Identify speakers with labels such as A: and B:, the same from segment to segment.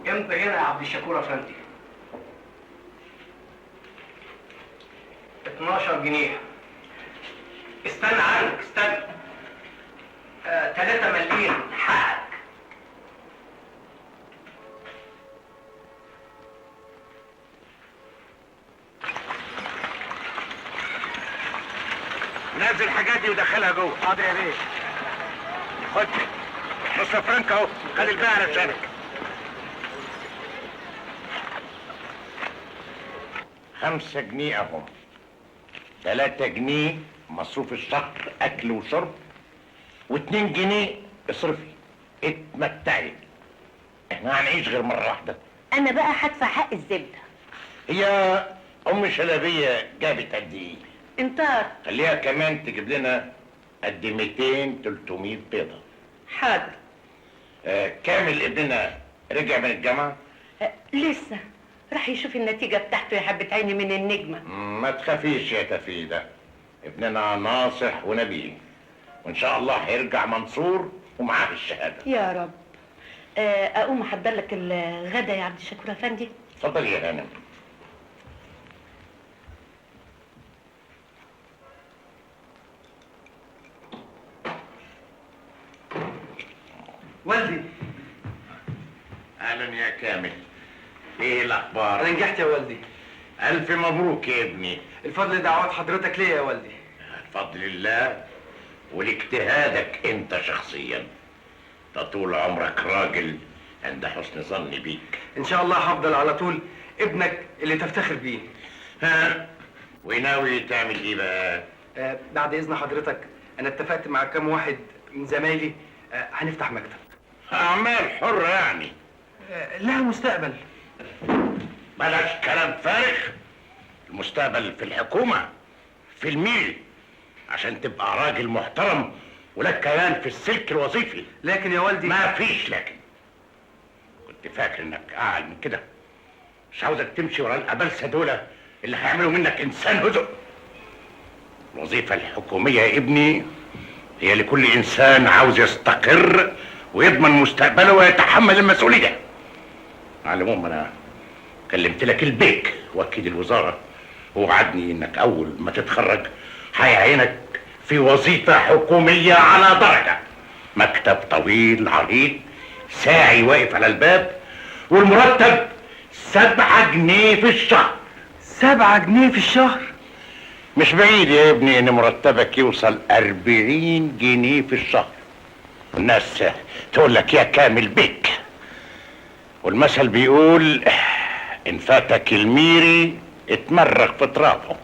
A: امتى هنا يا عبد الشكور افندي؟ 12 جنيه. استنى عنك استنى. 3 مليم حقك.
B: نزل الحاجات دي ودخلها جوه.
A: حاضر يا بيه.
B: خد نص فرنك اهو، خلي الباقي على لسانك. 5 جنيه اهم. 3 جنيه مصروف الشهر اكل وشرب، و2 جنيه اصرفي اتمتعي. احنا هنعيش غير مره واحده.
C: انا بقى هدفع حق الزبده.
B: هي ام شلبيه جابت قد ايه؟
C: انطار.
B: خليها كمان تجيب لنا قد 200 300 بيضه.
C: حاضر.
B: كامل ابننا رجع من الجامعه؟
C: لسه راح يشوف النتيجه بتاعته يا حبه عيني من النجمه.
B: ما تخافيش يا تفيده، ابننا ناصح ونبيل، وان شاء الله هيرجع منصور ومعاه الشهاده.
C: يا رب. اقوم احضر لك الغدا يا عبد الشكور افندي.
B: اتفضل يا هانم.
A: والدي.
B: اهلا يا كامل، ايه الاخبار؟
A: انا نجحت يا والدي.
B: الف مبروك يا ابني.
A: الفضل دعوات حضرتك ليا يا والدي.
B: بفضل الله ولاجتهادك انت شخصيا. انت طول عمرك راجل عند حسن ظني بيك.
A: ان شاء الله هفضل على طول ابنك اللي تفتخر بيه.
B: ها، وناوي تعمل ايه بقى؟
A: بعد اذن حضرتك انا اتفقت مع كام واحد من زمايلي هنفتح مكتب.
B: اعمال حرة يعني؟
A: لها مستقبل.
B: بلاش كلام فارغ. المستقبل في الحكومة، في الميل، عشان تبقى راجل محترم ولك كيان في السلك الوظيفي.
A: لكن يا والدي
B: ما فيش لكن. كنت فاكر انك اعلى من كده. مش عاوزك تمشي ورا الابلسه دول اللي هيعملوا منك انسان هزء. الوظيفه الحكوميه يا ابني هي لكل انسان عاوز يستقر ويضمن مستقبله ويتحمل المسؤوليه. على العموم انا كلمت لك البيك وكيل الوزاره، ووعدني انك اول ما تتخرج هيعينك في وظيفه حكوميه على درجه. مكتب طويل عريض، ساعي واقف على الباب، والمرتب 7 جنيه في الشهر.
A: 7 جنيه في الشهر؟
B: مش بعيد يا ابني ان مرتبك يوصل 40 جنيه في الشهر. الناس تقول لك يا كامل بيك، والمثل بيقول ان فاتك الميري اتمرغ في ترابه.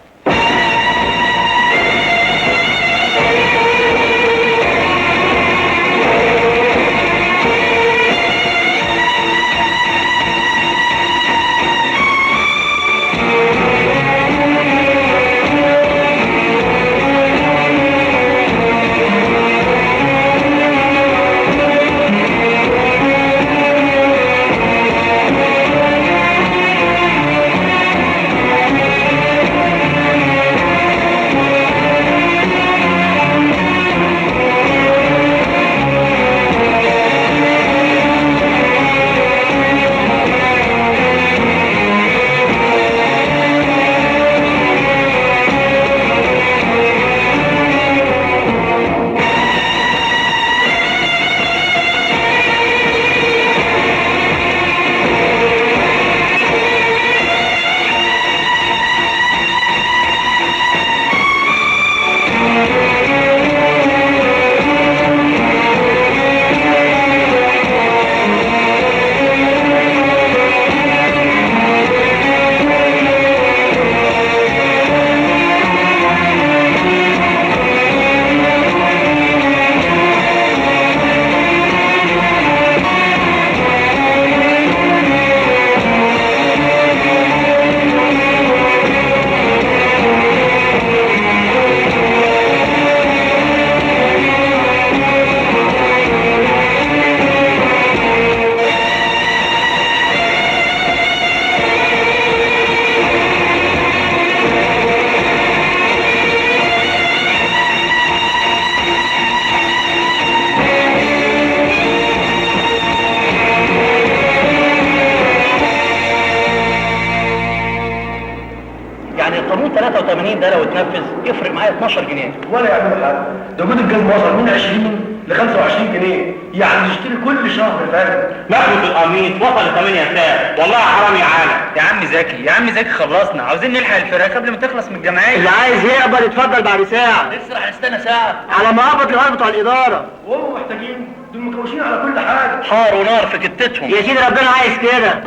D: 80 ده لو اتنفذ يفرق معايا 12 جنيه.
E: ولا يعملوا حاجه، ده جود الجزم وصل من 20 ل 25 جنيه، يعني نشتري كل شهر فاهم.
D: نخلة القميص وصل ل 8 ساعة، والله حرام يا عالم.
F: يا عم زكي يا عم زكي خلصنا، عاوزين نلحق الفراخ قبل ما تخلص من الجمعيه.
E: اللي عايز يقبل يتفضل بعد ساعه.
D: لسه راح نستنى ساعة
E: على ما قبض الغرب بتوع الاداره. وهم محتاجين، دول مكوشين على كل حاجه.
D: حار ونار في كتتهم.
E: يا سيدي ربنا عايز كده.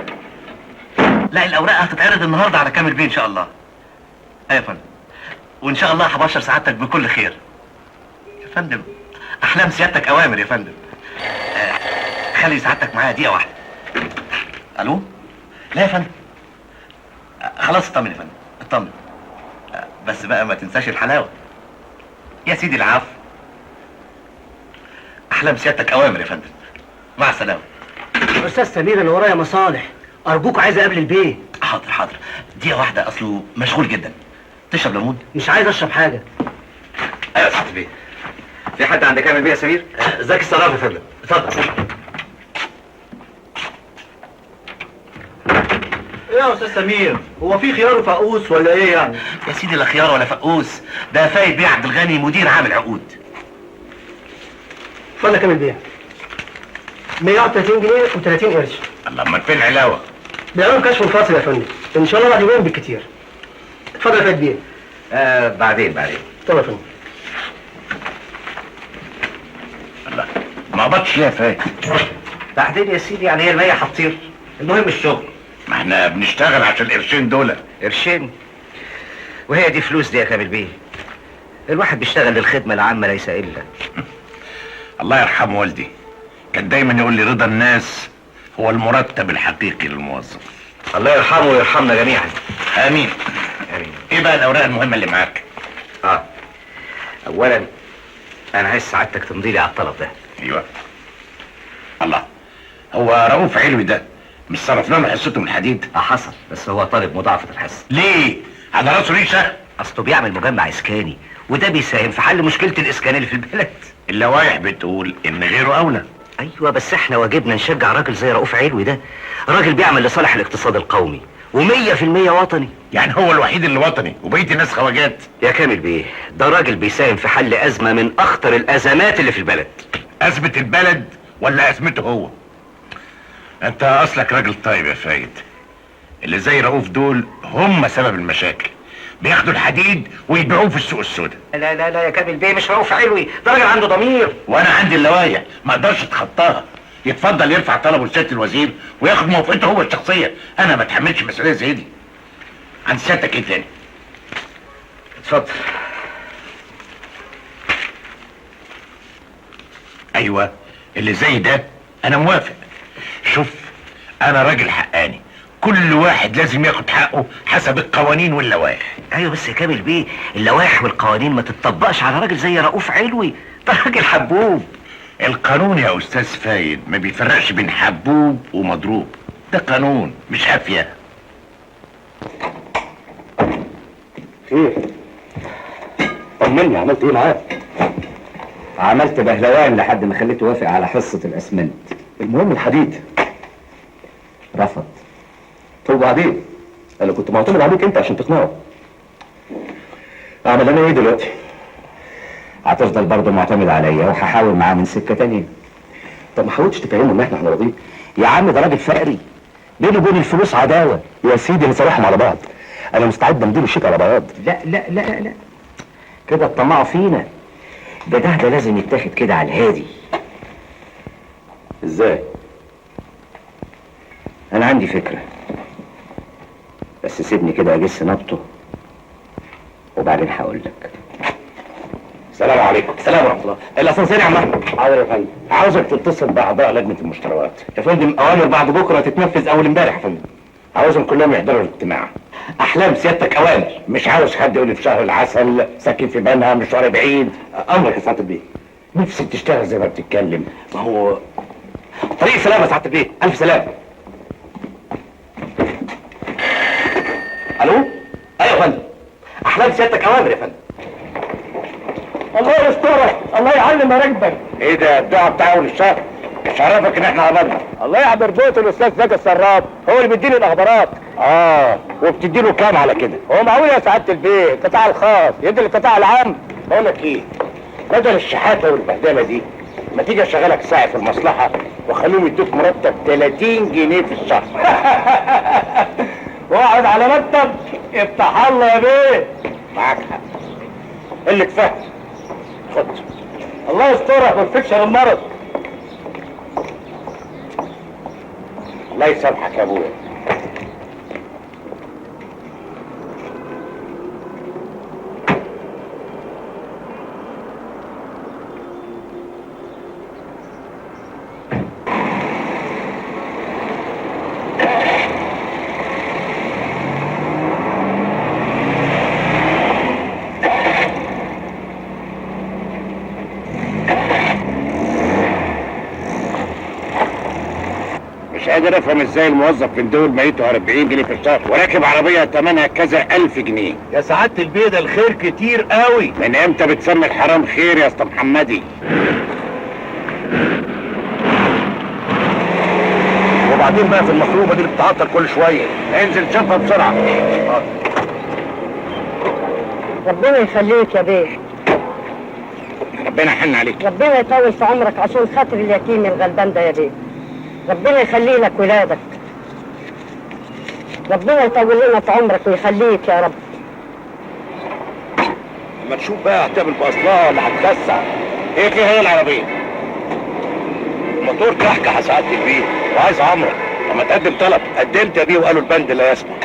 G: لا الاوراق هتتعرض النهارده على كامل بيه ان شاء الله. ايوه يا فندم، وان شاء الله هبشر سعادتك بكل خير. يا فندم احلام سيادتك اوامر يا فندم. خلي سعادتك معايا دقيقه واحده. الو؟ لا يا فندم. خلاص اطمن يا فندم، اطمن. بس بقى ما تنساش الحلاوه. يا سيدي العفو. احلام سيادتك اوامر يا فندم. مع السلامه.
E: استاذ سمير انا ورايا مصالح، ارجوك عايز اقابل البيه.
G: حاضر حاضر، دقيقه واحده اصله مشغول جدا. تشرب ليمون؟
E: مش عايز اشرب حاجه.
G: ايوه يا سعاده البيه. في حد عند كامل بيه يا سمير؟ زكي الصراف يا فندم، اتفضل.
E: ايه يا استاذ سمير؟ هو في خيار وفقوس ولا ايه يعني؟
G: يا سيدي لا خيار ولا فقوس، ده فايد بيه عبد الغني مدير عامل عقود.
E: اتفضل كام البيع؟ 130 جنيه و30 قرش.
B: الله، امال فين العلاوه؟
E: بيعملوا كشف منفصل يا فندم، ان شاء الله بعد يومين بالكتير. اتفضل يا فايد بيه.
G: بعدين.
E: اتفضل يا فندم.
B: الله، ما قبضش ليه يا فايد؟
G: بعدين يا سيدي، يعني هي المية هتطير؟ المهم الشغل.
B: ما احنا بنشتغل عشان القرشين دول.
G: قرشين؟ وهي دي فلوس دي يا كامل بيه؟ الواحد بيشتغل للخدمة العامة ليس إلا.
B: الله يرحم والدي، كان دايما يقول لي رضا الناس هو المرتب الحقيقي للموظف.
G: الله يرحمه ويرحمنا جميعا.
B: امين. ايه بقى الاوراق المهمه اللي معاك؟
G: أولا أنا عايز سعادتك تمضي لي على الطلب ده.
B: ايوه. الله، هو رؤوف علوي ده مش صرفنا له حصته من الحديد؟
G: حصل، بس هو طالب مضاعفة الحصة.
B: ليه؟ على راسه ريشه؟
G: أصله بيعمل مجمع إسكاني، وده بيساهم في حل مشكلة الإسكان اللي في البلد.
B: اللوائح بتقول ان غيره اولى.
G: أيوة، بس إحنا واجبنا نشجع راجل زي رؤوف علوي ده. راجل بيعمل لصالح الاقتصاد القومي و100% وطني.
B: يعني هو الوحيد اللي وطني وبقيه الناس خواجات؟
G: يا كامل بيه، ده راجل بيساهم في حل أزمة من أخطر الأزمات اللي في البلد.
B: ازمه البلد ولا ازمته هو؟ انت اصلك راجل طيب يا فايد. اللي زي رؤوف دول هم سبب المشاكل، بياخدوا الحديد ويبيعوه في السوق السوداء.
G: لا لا لا يا كامل بيه، مش رؤوف علوي، ده راجل عنده ضمير.
B: وانا عندي اللوايح ما اقدرش اتخطاها. يتفضل يرفع طلبه لسياده الوزير وياخد موافقته هو الشخصيه، انا ما اتحملش مسؤوليه زي دي. عند سيادتك ايه تاني؟
G: اتفضل.
B: ايوه، اللي زي ده انا موافق. شوف، انا راجل حقاني، كل واحد لازم ياخد حقه حسب القوانين واللوائح.
G: ايوه بس يا كامل بيه، اللوائح والقوانين ما تتطبقش على راجل زي رؤوف علوي، ده راجل حبوب.
B: القانون يا استاذ فايد ما بيفرقش بين حبوب ومضروب، ده قانون مش عافيه.
H: خير؟ طمني، عملت ايه معاك؟ عملت بهلوان لحد ما خليته يوافق على حصة الاسمنت. المهم الحديد رفض. طب وبعدين؟ انا كنت معتمد عليك انت عشان تقنعه. اعمل انا ايه دلوقتي؟ هتفضل برضه معتمد عليا وهحاول معاه من سكة تانية. طب ما حاولتش تفهمه ان احنا راضيين؟ يا عم ده راجل فقري، بينه وبين الفلوس عداوة. يا سيدي نصالحهم على بعض، انا مستعد امديله الشيك على بياض.
G: لا لا لا لا، كده الطمع فينا. ده لازم يتاخد كده على الهادي.
H: ازاي؟
G: انا عندي فكرة، بس سيبني كده اجس نبطه وبعدين هقول لك.
B: السلام عليكم.
G: السلام ورحمة الله. الاسانسير يا عم احمد.
H: حاضر يا فندم.
B: عاوزك تتصل باعضاء لجنه المشتريات.
H: يا فندم اوامر بعد بكره تتنفذ اول امبارح يا فندم.
B: عاوزهم كلهم يحضروا الاجتماع.
H: احلام سيادتك اوامر.
B: مش عاوز حد يقول لي في شهر العسل، ساكن في بنها، مشوار بعيد.
H: امرك يا سعاده البيه.
B: نفسي تشتغل زي ما بتتكلم.
H: ما هو طريق سلامه يا سعاده البيه، الف سلامه. الو؟ ايوه يا فندم. احلام سيادتك اوامر يا فندم.
E: الله يسترك، الله يعلم مراكبك.
B: ايه ده الدعاء بتاع اول الشهر؟ مش عرفك ان احنا قبضنا؟
E: الله يعبر بيت الاستاذ زكي السراب، هو اللي بيديني الاخبارات.
B: وبتديله كام على كده؟ هو معقول يا سعاده البيه القطاع الخاص يدي القطاع العام؟ بقول لك ايه، بدل الشحاته والبهدله دي ما تيجي اشغلك ساعي في المصلحه واخليهم يدوك مرتب 30 جنيه في الشهر. واقعد على مكتب افتح الله يا بيه. معاك حق، اللي فهم. خد، الله يسترك ما تفكش المرض. الله يسامحك يا ابويا. مش قادر افهم ازاي الموظف من دول ميته 40 جنيه في الشهر وراكب عربيه ثمنها كذا 1000 جنيه.
E: يا سعاده البيه ده الخير كتير قوي.
B: من امتى بتسمي الحرام خير يا اسطى محمدي؟
E: وبعدين بقى في المخروبه دي اللي بتعطل كل شويه.
B: انزل شوفها بسرعه.
I: ربنا يخليك يا بيه،
B: ربنا يحن عليك.
I: ربنا يطول في عمرك عشان خاطر اليتيم الغلبان ده يا بيه. ربنا يخلي لك ولادك، ربنا يطول لنا في عمرك ويخليك يا رب.
E: اما تشوف بقى هتعمل باصلها ولا هتلسع.
B: ايه فيها هي العربيه؟
E: الموتور كحكه يا سعاده البيه وعايز عمرك. لما تقدم طلب قدمت يا بيه وقالوا البند لا يسمح.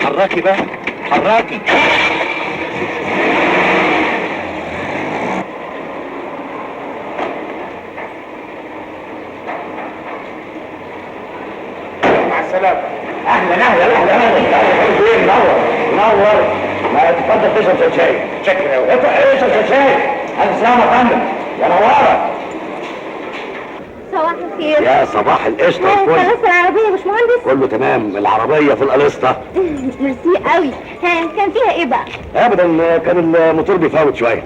E: حراكي بقى حراكي.
B: مع السلامه. اهلا اهلا اهلا اهلا. منور منور. ما تفضل تشرب شاي. شكرا يا ولد. اشرب شاي. الف سلامه يا فندم. يا نواره.
J: صباح الخير.
E: يا صباح القشطه
J: خلاص العربية يا باشمهندس؟
E: كله تمام. العربيه في القليسطه.
J: ميرسي قوي. ها كان فيها ايه بقى؟
E: ابدا كان الموتور بيفوت شويه.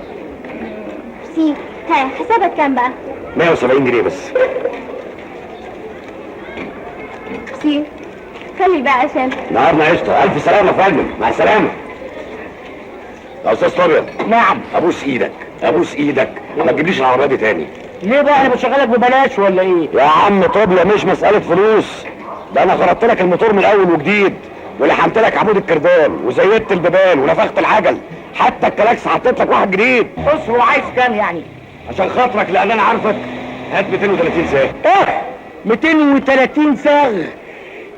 J: ميرسي. ها حسابك كام بقى؟
E: 170 جنيه بس.
J: ميرسي. خلي بقى عشان
E: نهارنا قشطه. الف سلامه يا فندم. مع السلامه. يا استاذ طارق.
I: نعم.
E: ابوس ايدك ابوس ايدك ما تجيبليش العربيه دي تاني.
I: ليه بقى انا بشغلك ببلاش ولا ايه؟
E: يا عم طوبيا مش مساله فلوس، ده انا خرطت لك الموتور من الاول وجديد ولحمت لك عمود الكردان وزيدت البيبان ونفخت العجل، حتى الكلاكس حطيت لك واحد جديد.
I: بص هو عايز كام يعني؟
E: عشان خاطرك لان انا عارفك هات 230 ساعه.
I: ايه 230 ساغ؟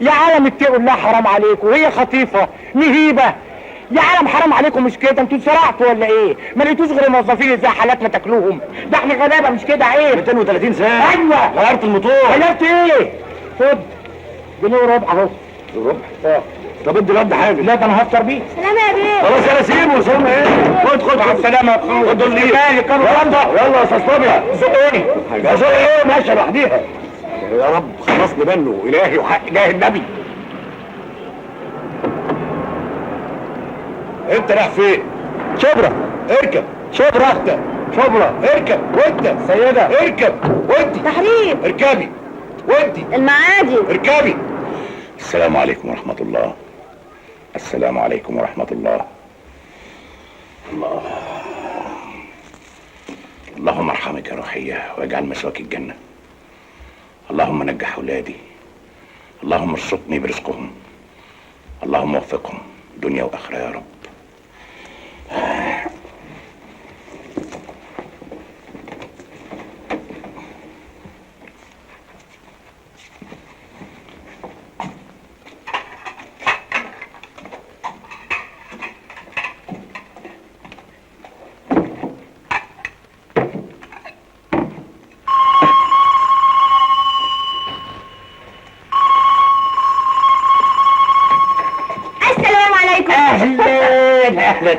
I: يا عالم اتقوا الله حرام عليكم، وهي خطيفه نهيبه. يا عالم حرام عليكم مش كده، انتوا اتسرعتوا ولا ايه؟ ما لقيتوش غير الموظفين زي حالاتنا تاكلوهم، ده احنا غلابه مش كده عيب.
E: 230 ساعه.
I: ايوه
E: غيرت الموتور.
I: غيرت ايه؟ خد جنيه وربع اهو.
E: ربع؟ طب ادي الواد حاجه.
I: لا ده انا هفطر بيه.
J: سلام يا بيه.
E: خلاص يلا سيبه سيبه ايه؟ خد
I: مع السلامه يا اخويا.
E: خد دول ليه؟ يلا يا استاذ طوبيا.
I: زقوني.
E: يا زق ايه ماشيه لوحديها. يا رب خلصني منه الهي وحق اله النبي. انت رايح فين؟
I: شبرا.
E: اركب.
I: شبرا.
E: انت شبرا اركب. وانت
I: سيدة
E: اركب. وانت
J: تحرير.
E: اركبي. وانت
J: المعادي.
E: اركبي. السلام عليكم ورحمة الله. السلام عليكم ورحمة الله. الله. اللهم ارحمك يا روحية واجعل مسواك الجنة. اللهم نجح أولادي. اللهم ارزقني برزقهم. اللهم وفقهم دنيا وآخرة يا رب.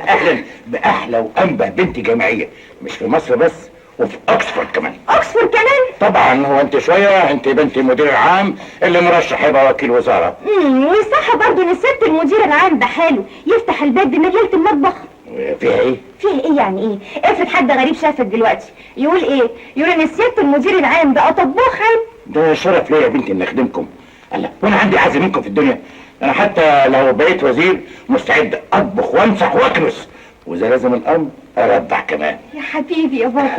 E: اهلا باحلى وانبه بنت جامعيه مش في مصر بس وفي اوكسفورد كمان.
J: اوكسفورد كمان؟
E: طبعا. هو انت شويه انت بنت المدير العام اللي مرشح يبقى وكيل وزاره.
J: والصح برضه ان الست المدير العام ده حاله يفتح الباب بمجله المطبخ.
E: فيها ايه؟
J: فيها ايه يعني ايه؟ افرض حد غريب شافك دلوقتي يقول ايه؟ يقول ان الست المدير العام ده طباخ عام.
E: ده شرف ليا يا بنتي ان اخدمكم. الله، وانا عندي عزم منكم في الدنيا؟ انا حتى لو بقيت وزير مستعد اطبخ وامسح واكنس، واذا لازم الامر ارضع كمان.
J: يا حبيبي يا بابا،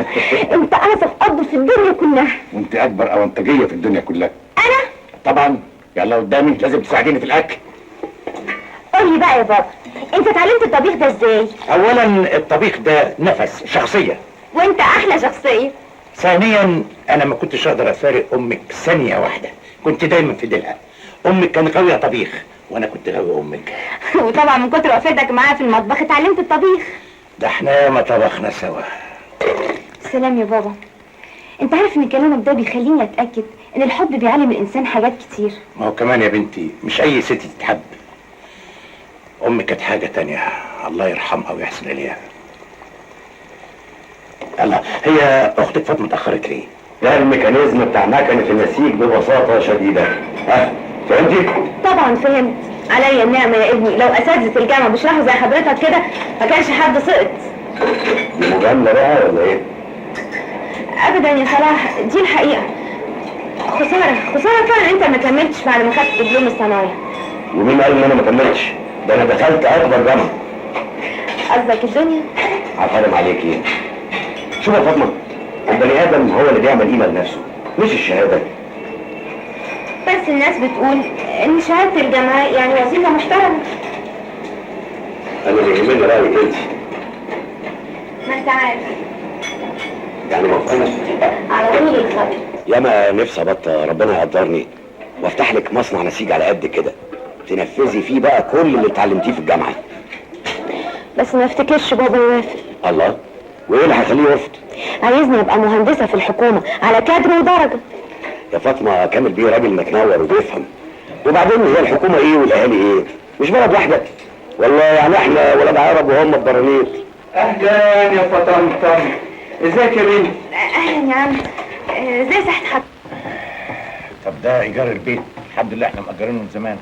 J: انت اعظم اب في الدنيا كلها.
E: وانت اكبر اونطاجيه في الدنيا كلها.
J: انا؟
E: طبعا. يلا قدامي، لازم تساعديني في الاكل.
J: قولي بقى يا بابا، انت اتعلمت الطبيخ ده ازاي؟
E: اولا الطبيخ ده نفس، شخصيه.
J: وانت احلى شخصيه.
E: ثانيا انا ما كنتش اقدر افارق امك ثانيه واحده، كنت دايما في ديلها. امك كانت غاويه طبيخ وانا كنت غاوي امك.
J: وطبعا من كتر وقفتك معاها في المطبخ اتعلمت الطبيخ.
E: ده احنا ما طبخنا سوا.
J: سلام يا بابا، انت عارف ان كلامك ده بيخليني اتاكد ان الحب بيعلم الانسان حاجات كتير.
E: ما هو كمان يا بنتي مش اي ست تتحب. امك كانت حاجه تانية، الله يرحمها ويحسن اليها. الله، هي اختك فاطمه اتاخرت ليه؟
H: ده الميكانيزم بتاع مكنة النسيج ببساطة شديدة. ها فهمتي؟
J: طبعا فهمت. عليا النعمه يا ابني، لو اساتذه الجامعه بيشرحوا زي حضرتك كده ما كانش حد سقط.
H: دي مجاملة بقى ولا ايه؟
J: ابدا يا صلاح، دي الحقيقه. خساره فعلا انت ما كملتش بعد ما خدت دبلوم الصنايع.
H: ومين قال ان انا ما كملتش؟ ده انا دخلت اكبر جامعة.
J: قصدك الدنيا؟
H: عفارم عليكي. شوف يا فاطمة، البني ادم هو اللي بيعمل قيمة لنفسه مش الشهادة.
J: بس الناس بتقول ان شهاده الجامعه يعني وظيفه محترمه.
H: انا اللي يهمني رايك انت.
J: ما انت عارف.
H: يعني موافقة؟
J: على طول الخط.
H: ياما نفسي ابطل ربنا يقدرني وافتح لك مصنع نسيج على قد كده تنفذي فيه بقى كل اللي اتعلمتيه في الجامعه.
J: بس ما افتكرش بابا يوافق.
H: الله، وايه اللي هيخليه يرفض؟
J: عايزني ابقى مهندسه في الحكومه على كادر ودرجه.
H: يا فاطمه كامل بيه راجل متنور وبيفهم. وبعدين هي الحكومه ايه والاهالي ايه؟ مش بلد واحده. والله يعني احنا ولاد عرب وهم البرانيط.
A: اهلا يا فطنطن، ازيك يا بنت؟
J: اهلا يا عم، ازاي صحت حضرتك؟
E: طب ده ايجار البيت، الحمد لله احنا مأجرينه من زمان.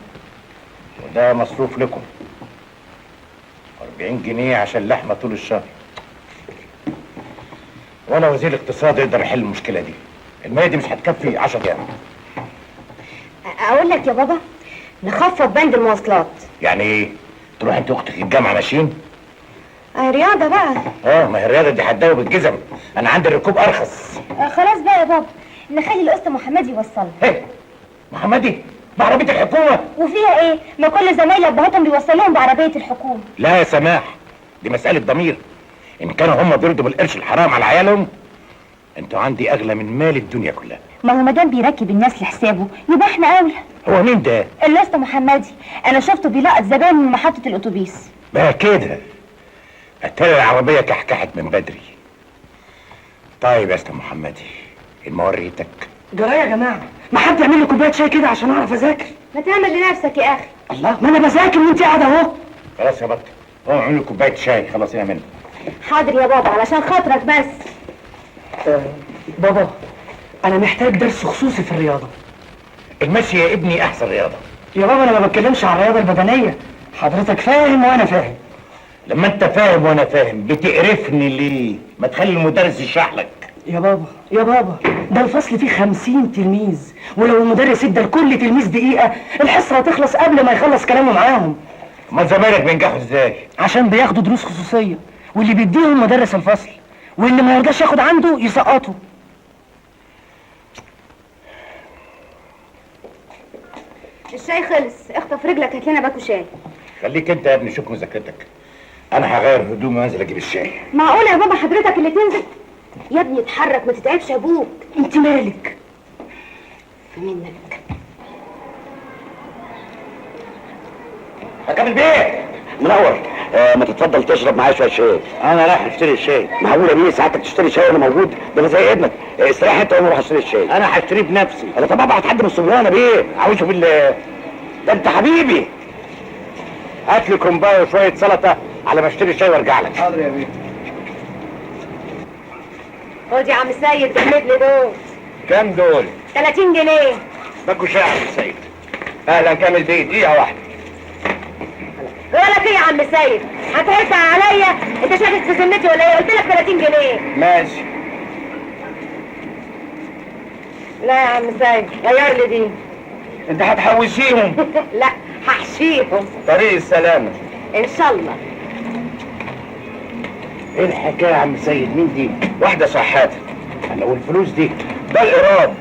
E: وده مصروف لكم 40 جنيه عشان لحمه طول الشهر. وانا وزير الاقتصاد يقدر يحل المشكله دي. المية دي مش هتكفي 10 ايام.
J: اقول لك يا بابا، نخفض بند المواصلات.
E: يعني ايه؟ تروح انت واختك الجامعه ماشيين؟
J: رياضه بقى.
E: ما هي الرياضه دي هتداوي بالجزم، انا عندي الركوب ارخص.
J: خلاص بقى يا بابا، نخلي القسط محمدي يوصلنا.
E: ايه؟ محمدي؟ بعربيه الحكومه؟
J: وفيها ايه؟ ما كل زمايلي ابهاتهم بيوصلوهم بعربيه الحكومه.
E: لا يا سماح، دي مساله ضمير. ان كانوا هم بيرضوا بالقرش الحرام على عيالهم، انتوا عندي اغلى من مال الدنيا كلها.
J: ما هو مادام بيركب الناس لحسابه يبقى احنا اولى.
E: هو مين ده؟
J: القسط محمدي، انا شفته بيلقط زباين من محطه الاتوبيس.
E: بقى كده اتاري العربيه كحكحت من بدري. طيب يا استاذ محمدي، الموريتك
I: جرايه يا جماعه، ما حد يعمل لي كوبايه شاي كده عشان اعرف اذاكر.
J: ما تعمل لنفسك يا اخي.
I: الله، ما انا بذاكر وانت قاعده اهو.
E: خلاص يا بطل، قوم اعمل لي كوبايه شاي خلصينا منه.
J: حاضر يا بابا، علشان خاطرك بس.
I: بابا، انا محتاج درس خصوصي في الرياضه.
E: المشي يا ابني احسن رياضه.
I: يا بابا انا ما بتكلمش عن الرياضه البدنيه، حضرتك فاهم وانا فاهم.
E: لما انت فاهم وانا فاهم بتقرفني ليه؟ ما تخلي المدرس يشرح لك.
I: يا بابا ده الفصل فيه 50 تلميذ، ولو المدرس ادى لكل تلميذ دقيقه الحصه هتخلص قبل ما يخلص كلامه معاهم.
E: ما زمايلك بينجحوا ازاي؟
I: عشان بياخدوا دروس خصوصيه، واللي بيديهم مدرس الفصل، واللي ما يرضاش ياخد عنده يسقطه.
J: الشاي خلص، اخطف رجلك هات لنا باكو شاي.
E: خليك انت يا ابني شوف مذاكرتك، انا هغير هدومي وانزل اجيب الشاي.
J: معقوله يا بابا حضرتك اللي تنزل؟ يا ابني اتحرك ما تتعبش ابوك.
I: انت مالك؟
J: منك.
E: هكمل بيه
H: منور. ما تتفضل تشرب معايا شويه شاي.
E: انا رايح اشتري الشاي.
H: معقوله بيه ساعتك تشتري شاي وانا موجود؟ ده انا زي ابنك. استريح انت وانا اروح اشتري الشاي.
E: انا هشتريه بنفسي.
H: انا طب ابعت حد من الصبيانه بيه.
E: عاوزه بالله،
H: ده انت حبيبي.
E: هات لي كومبايه وشويه سلطه على ما اشتري الشاي وارجع لك.
A: حاضر يا بيه.
J: خد يا عم السيد احمد لي دول.
A: كام دول؟
J: 30 جنيه.
E: باكو شاي يا عم السيد.
A: اهلا كامل بيه، دقيقه واحده.
J: بقول لك ايه يا عم السيد، هتهزع عليا؟ انت شاكك في ذمتي ولا ايه؟ قلت لك 30 جنيه.
A: ماشي.
J: لا يا عم السيد، غير لي دي.
I: انت هتحوشيهم.
C: لا هحشيهم
I: طريق السلامة.
C: ان شاء الله.
E: ايه الحكايه يا عم سيد؟ مين دي؟
I: واحدة شحاتة.
E: انا والفلوس دي؟
I: ده الإيراد.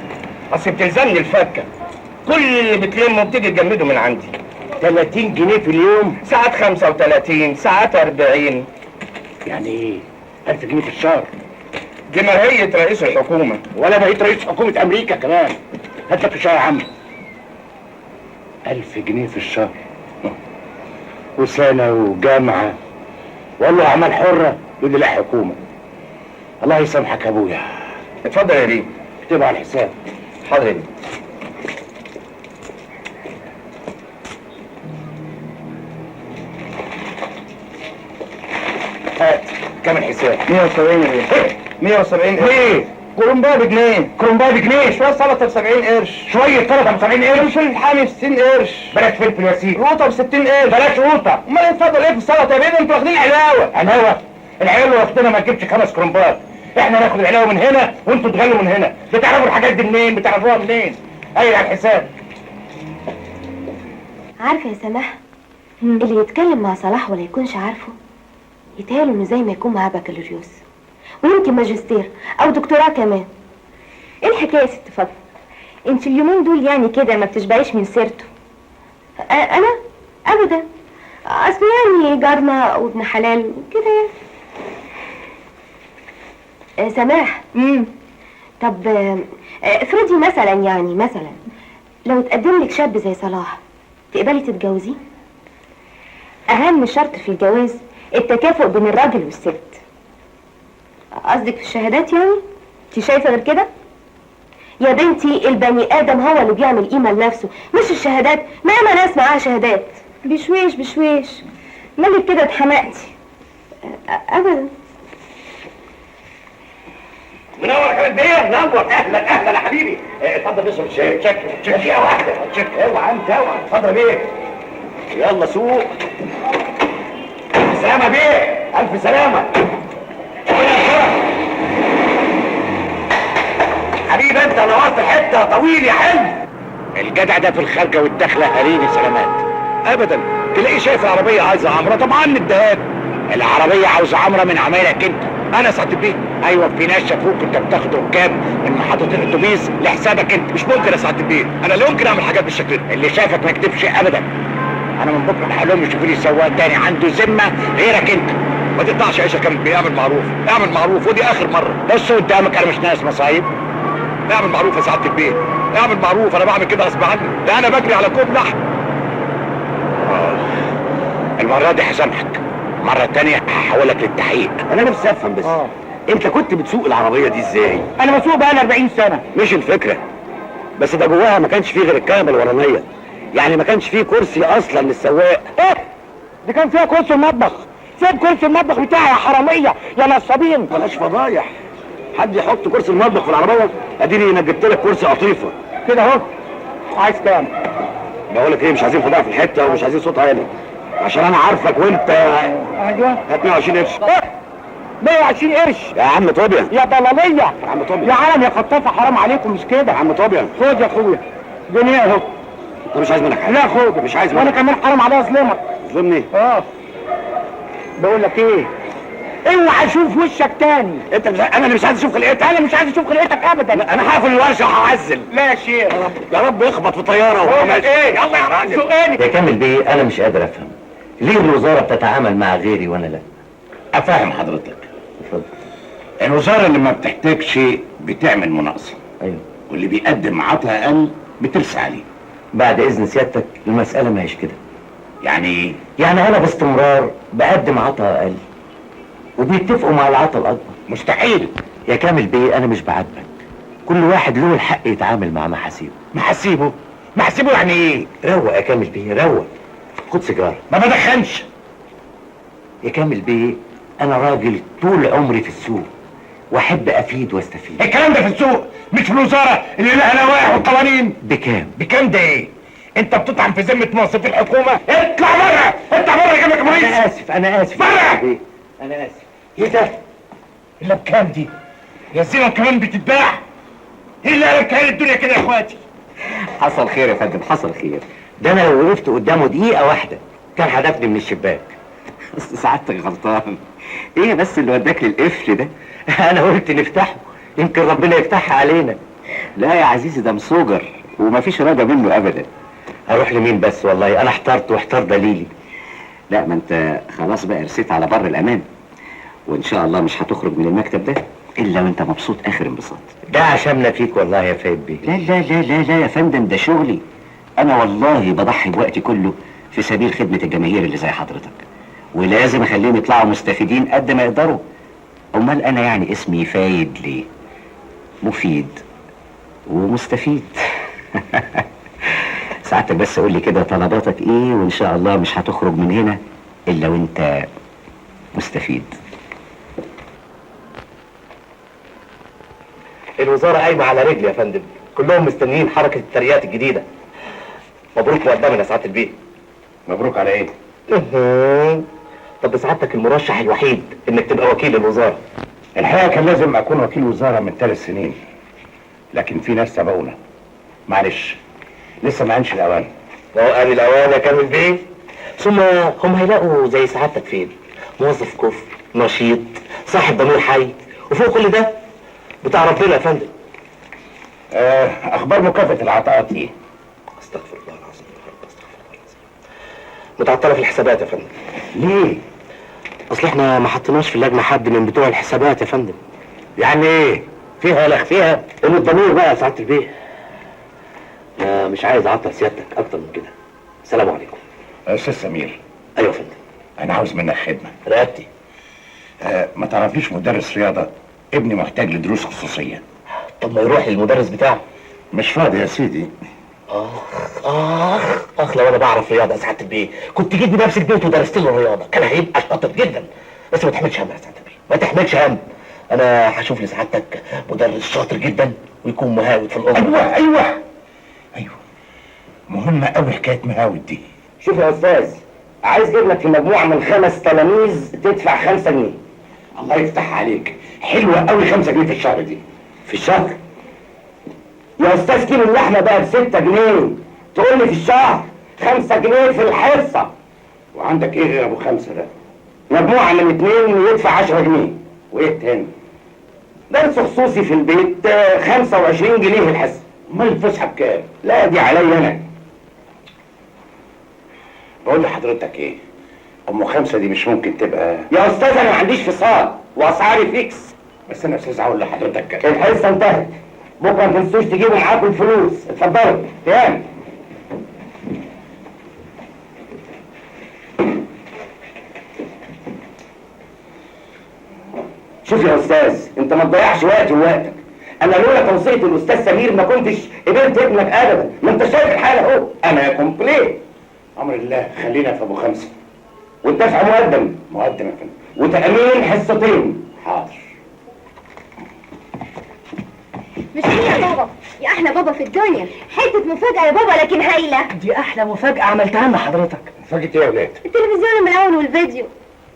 I: أصل بتلزمني الفكة. كل اللي بتلمه بتيجي تجمده من عندي.
E: 30 جنيه في اليوم؟
I: ساعات 35، ساعات 40.
E: يعني ايه؟ 1000 جنيه في الشهر؟
I: دي ماهية رئيس الحكومة.
E: ولا بقيت رئيس حكومة أمريكا كمان. هات لك الشهر يا عم. 1000 جنيه في الشهر وسنة وجامعة والله أعمال حرة. يقول لي لا حكومة. الله يسامحك يا أبويا.
I: اتفضل يا ريم.
E: اكتبها على الحساب.
I: حاضر يا ريم.
E: هات كام الحساب؟
I: 170 يا ريم. 170 قرش.
E: ليه؟
I: كرومبايه بجنيه.
E: كرومبايه بجنيه؟
I: شوية سلطة ب70 قرش.
E: شوية سلطة ب70 قرش؟
I: فلفل حامي ب60 قرش.
E: بلاش فلفل يا سيدي.
I: قوطة ب60 قرش.
E: بلاش قوطة.
I: امال اتفضل ايه في السلطة يا بيه؟ انتوا واخدين علاوة.
E: علاوة؟ العيال اللي واخدينها ما تجيبش 5 كرومبات. احنا ناخد العلاوة من هنا وانتوا تغلوا من هنا. بتعرفوا الحاجات دي منين؟ بتعرفوها منين؟ ايوه على الحساب.
J: عارفة يا سماح، اللي يتكلم مع صلاح ولا يكونش عارفه يتهيأله انه زي ما يكون معاه بكالوريوس ويمكن ماجستير او دكتوراه كمان. ايه الحكايه يا ست فاطمه؟ انت اليومين دول يعني كده ما بتشبعيش من سيرته. انا ابدا، اصل يعني جارنا وابن حلال كده يعني. سماح. طب افرضي مثلا يعني مثلا لو اتقدم لك شاب زي صلاح تقبلي تتجوزيه؟ اهم شرط في الجواز التكافؤ بين الراجل والست. قصدك في الشهادات يعني؟ انت شايفه غير كده؟ يا بنتي البني ادم هو اللي بيعمل قيمه لنفسه مش الشهادات. ما ياما ناس معاها شهادات. بشويش بشويش. مالك كده اتحمقتي؟ ابدا.
E: منور يا كمان بيه. منور. اهلا اهلا يا حبيبي. اتفضل اشرب الشاي. شكل دقيقة واحدة. شكل. اوعى انت اوعى. اتفضل يا بيه. يلا سوق. الف سلامة يا بيه. الف سلامة. حبيبي انت نورت الحتة طويل يا حلو. الجدع ده في الخارجة والداخلة هريني سلامات. ابدا. تلاقيه شايف العربية عايزة عمرة طبعا نديها. العربية عاوزة عمرة من عمايلك انت. انا سعد بيه. ايوه في ناس شافوك انت بتاخد ركاب من محطة الاتوبيس لحسابك انت. مش ممكن يا سعد بيه. انا لا يمكن اعمل حاجات بالشكل ده. اللي شافك ما يكذبش ابدا. انا من بكره هقول يشوفوا لي سواق تاني عنده ذمه غيرك انت.
I: ما تقطعش عيشك يا كامل بيه. اعمل معروف. اعمل معروف ودي اخر مرة.
E: بص قدامك انا مش ناس مصايب.
I: اعمل معروف يا سعادة البيه. اعمل معروف. انا بعمل كده غصب عني. ده انا بجري على كوب لحم.
E: المرة دي هسامحك. المرة التانية هحولك للتحقيق.
H: انا نفسي افهم بس انت كنت بتسوق العربيه دي ازاي؟
I: انا بسوق بقى 40 سنة.
H: مش الفكره، بس ده جواها ما كانش فيه غير الكنبه الورانيه، يعني ما كانش فيه كرسي اصلا للسواق.
I: ايه؟ دي كان فيها كرسي المطبخ. سيب كرسي المطبخ بتاعي يا حرامية يا نصابين.
H: بلاش فضايح. حد يحط كرسي المطبخ في العربيه؟ اديني انا جبت لك كرسي قطيفه
I: كده اهو. عايز كام؟
H: بقول لك ايه، مش عايزين فضايح في الحته ومش عايزين صوت عالي عشان انا عارفك وانت.
I: ايوه.
H: هات 120 قرش.
I: 120 قرش
H: يا عم طوبيا.
I: يا ضلالية
H: يا عم طوبيا.
I: يا عالم يا خطافة حرام عليكم مش كده.
H: يا عم طوبيا.
I: خد يا اخويا جنيه اهو.
H: انت مش عايز منك حاجه.
I: لا خد.
H: مش عايز
I: وانا
H: منك.
I: كمان حرام عليا اظلمك.
H: ظلمني؟
I: بقول لك ايه، اوعى اشوف وشك تاني.
H: انت مش انا اللي مش عايز اشوف خلقتك.
I: انا مش عايز اشوف خلقتك ابدا.
H: انا هقفل الورشه وهعزل.
I: لا يا شيخ.
H: يا رب يخبط في طياره وهو ماشي.
I: ايه يلا يا راجل سؤالي.
G: يا كامل بيه انا مش قادر افهم ليه الوزاره بتتعامل مع غيري وانا لا.
E: افهم حضرتك.
G: اتفضل.
E: الوزارة اللي ما بتحتاجش بتعمل مناقصة.
G: ايوه.
E: واللي بيقدم عطا اقل بترسى عليه.
G: بعد اذن سيادتك المساله ما هيش كده.
E: يعني ايه؟
G: يعني انا باستمرار بقدم عطا اقل وبيتفقوا مع العطا الاكبر.
E: مستحيل.
G: يا كامل بيه انا مش بعاتبك. كل واحد له الحق يتعامل مع محاسيبه.
E: محاسبه يعني ايه؟
G: روق يا كامل بيه روق. خد سيجاره.
E: ما بدخنش.
G: يا كامل بيه انا راجل طول عمري في السوق واحب افيد واستفيد.
E: الكلام ده في السوق مش في الوزارة اللي لها لوائح وقوانين.
G: بكام؟
E: بكام ده ايه؟ انت بتطعن في ذمة موظفي الحكومة. اطلع بره. اطلع بره يا جماعة رئيس.
G: انا اسف
E: بره.
G: انا اسف.
E: ايه ده؟ الا بكام دي؟ يا زينة كمان بتتباع؟ ايه اللي قالك هي الدنيا كده يا اخواتي؟
H: حصل خير يا فندم، حصل خير. ده انا لو وقفت قدامه دقيقة واحدة كان هدفني من الشباك. بس سعادتك غلطان. ايه بس اللي وداك للقفل ده؟ انا قلت نفتحه يمكن ربنا يفتحها علينا. لا يا عزيزي ده مسوجر ومفيش رجا منه ابدا. اروح لمين بس؟ والله انا احترت واحتار دليلي. لا ما انت خلاص بقى رسيت على بر الامان، وان شاء الله مش هتخرج من المكتب ده الا وانت مبسوط اخر انبساط. ده عشمنا فيك والله يا فايد بيه. لا لا لا لا لا يا فندم، ده شغلي انا والله، بضحي بوقتي كله في سبيل خدمة الجماهير اللي زي حضرتك، ولازم اخليهم يطلعوا مستفيدين قد ما يقدروا. امال انا يعني اسمي فايد ليه؟ مفيد ومستفيد. ساعتك بس قول لي كده طلباتك ايه، وان شاء الله مش هتخرج من هنا الا وانت مستفيد.
G: الوزارة قايمة على رجل يا فندم، كلهم مستنيين حركة الترقيات الجديدة. مبروك مقدما يا سعادة البيه.
B: مبروك على ايه؟
G: طب سعادتك المرشح الوحيد انك تبقى وكيل الوزارة.
B: الحقيقة كان لازم اكون وكيل وزارة من 3 سنين، لكن في ناس سبقونا. معلش لسه ما عادش الاوان.
G: قال الاوان يا كامل بيه. ثم هم هيلاقوا زي سعادتك فين؟ موظف كفر نشيط صاحب ضمير حي، وفوق كل ده بتاع ربنا يا فندم.
B: اخبار مكافأة العطاءات ايه؟
G: استغفر الله العظيم يا رب، استغفر الله العظيم. متعطلة في الحسابات يا فندم.
B: ليه؟
G: اصل احنا ما حطيناش في اللجنة حد من بتوع الحسابات يا فندم.
B: يعني ايه؟ فيها ولا فيها؟
G: قول الضمير بقى يا سعادة البيه. انا مش عايز اعطل سيادتك اكتر من كده. السلام عليكم.
B: استاذ سمير.
G: ايوه يا فندم.
B: انا عاوز منك خدمة.
G: رقبتي.
B: ما تعرفيش مدرس رياضة ابني محتاج لدروس خصوصية.
G: طب ما يروح للمدرس بتاعه.
B: مش فاضي يا سيدي.
G: اخ لو انا بعرف رياضه يا سعاده البيه كنت جيت بنفس البيت ودرست له الرياضه، كان هيبقى شاطر جدا. بس ما تحملش هم يا سعاده البيه، ما تحملش هم. انا هشوف لسعادتك مدرس شاطر جدا ويكون مهاود في الأوضة.
B: ايوه مهمة قوي حكاية مهاود دي.
I: شوف يا استاذ، عايز ابنك في مجموعه من 5 تلاميذ تدفع 5 جنيه.
B: الله يفتح عليك، حلوة قوي 5 جنيه في الشهر دي.
I: في الشهر؟ يا استاذ كيلو اللحمه بقى ب6 جنيه، تقول لي في الشهر 5 جنيه في الحصه.
B: وعندك ايه غير ابو 5 ده؟
I: مجموعه من 2 يدفع 10 جنيه.
B: وايه تاني؟
I: درس خصوصي في البيت 25 جنيه في الحصه.
B: امال الفسحه بكام؟
I: لا دي عليا انا.
B: بقول لحضرتك ايه؟ ام 5 دي مش ممكن تبقى.
I: يا استاذ انا ما عنديش فصال واسعاري فيكس.
B: بس انا استاذ اقول لحضرتك
I: الحصه انتهت، بكره ما تنسوش تجيبوا معاكم الفلوس. اتفضلوا. تمام. شوف يا استاذ، انت ما تضيعش وقتي ووقتك. انا لولا توصيه الاستاذ سمير ما كنتش قبلت ابنك ابدا. ما انت شايف الحاله اهو، انا كومبليت.
B: امر الله، خلينا في ابو 5.
I: والدفع مقدم.
B: مقدم يا فندم.
I: وتامين حصتين.
B: حاضر.
J: مش هي يا بابا، يا احلى بابا في الدنيا. حته مفاجاه يا بابا لكن هايله.
I: دي احلى مفاجاه عملتها لنا حضرتك.
B: مفاجأة ايه يا ولاد؟
J: التلفزيون الملون والفيديو.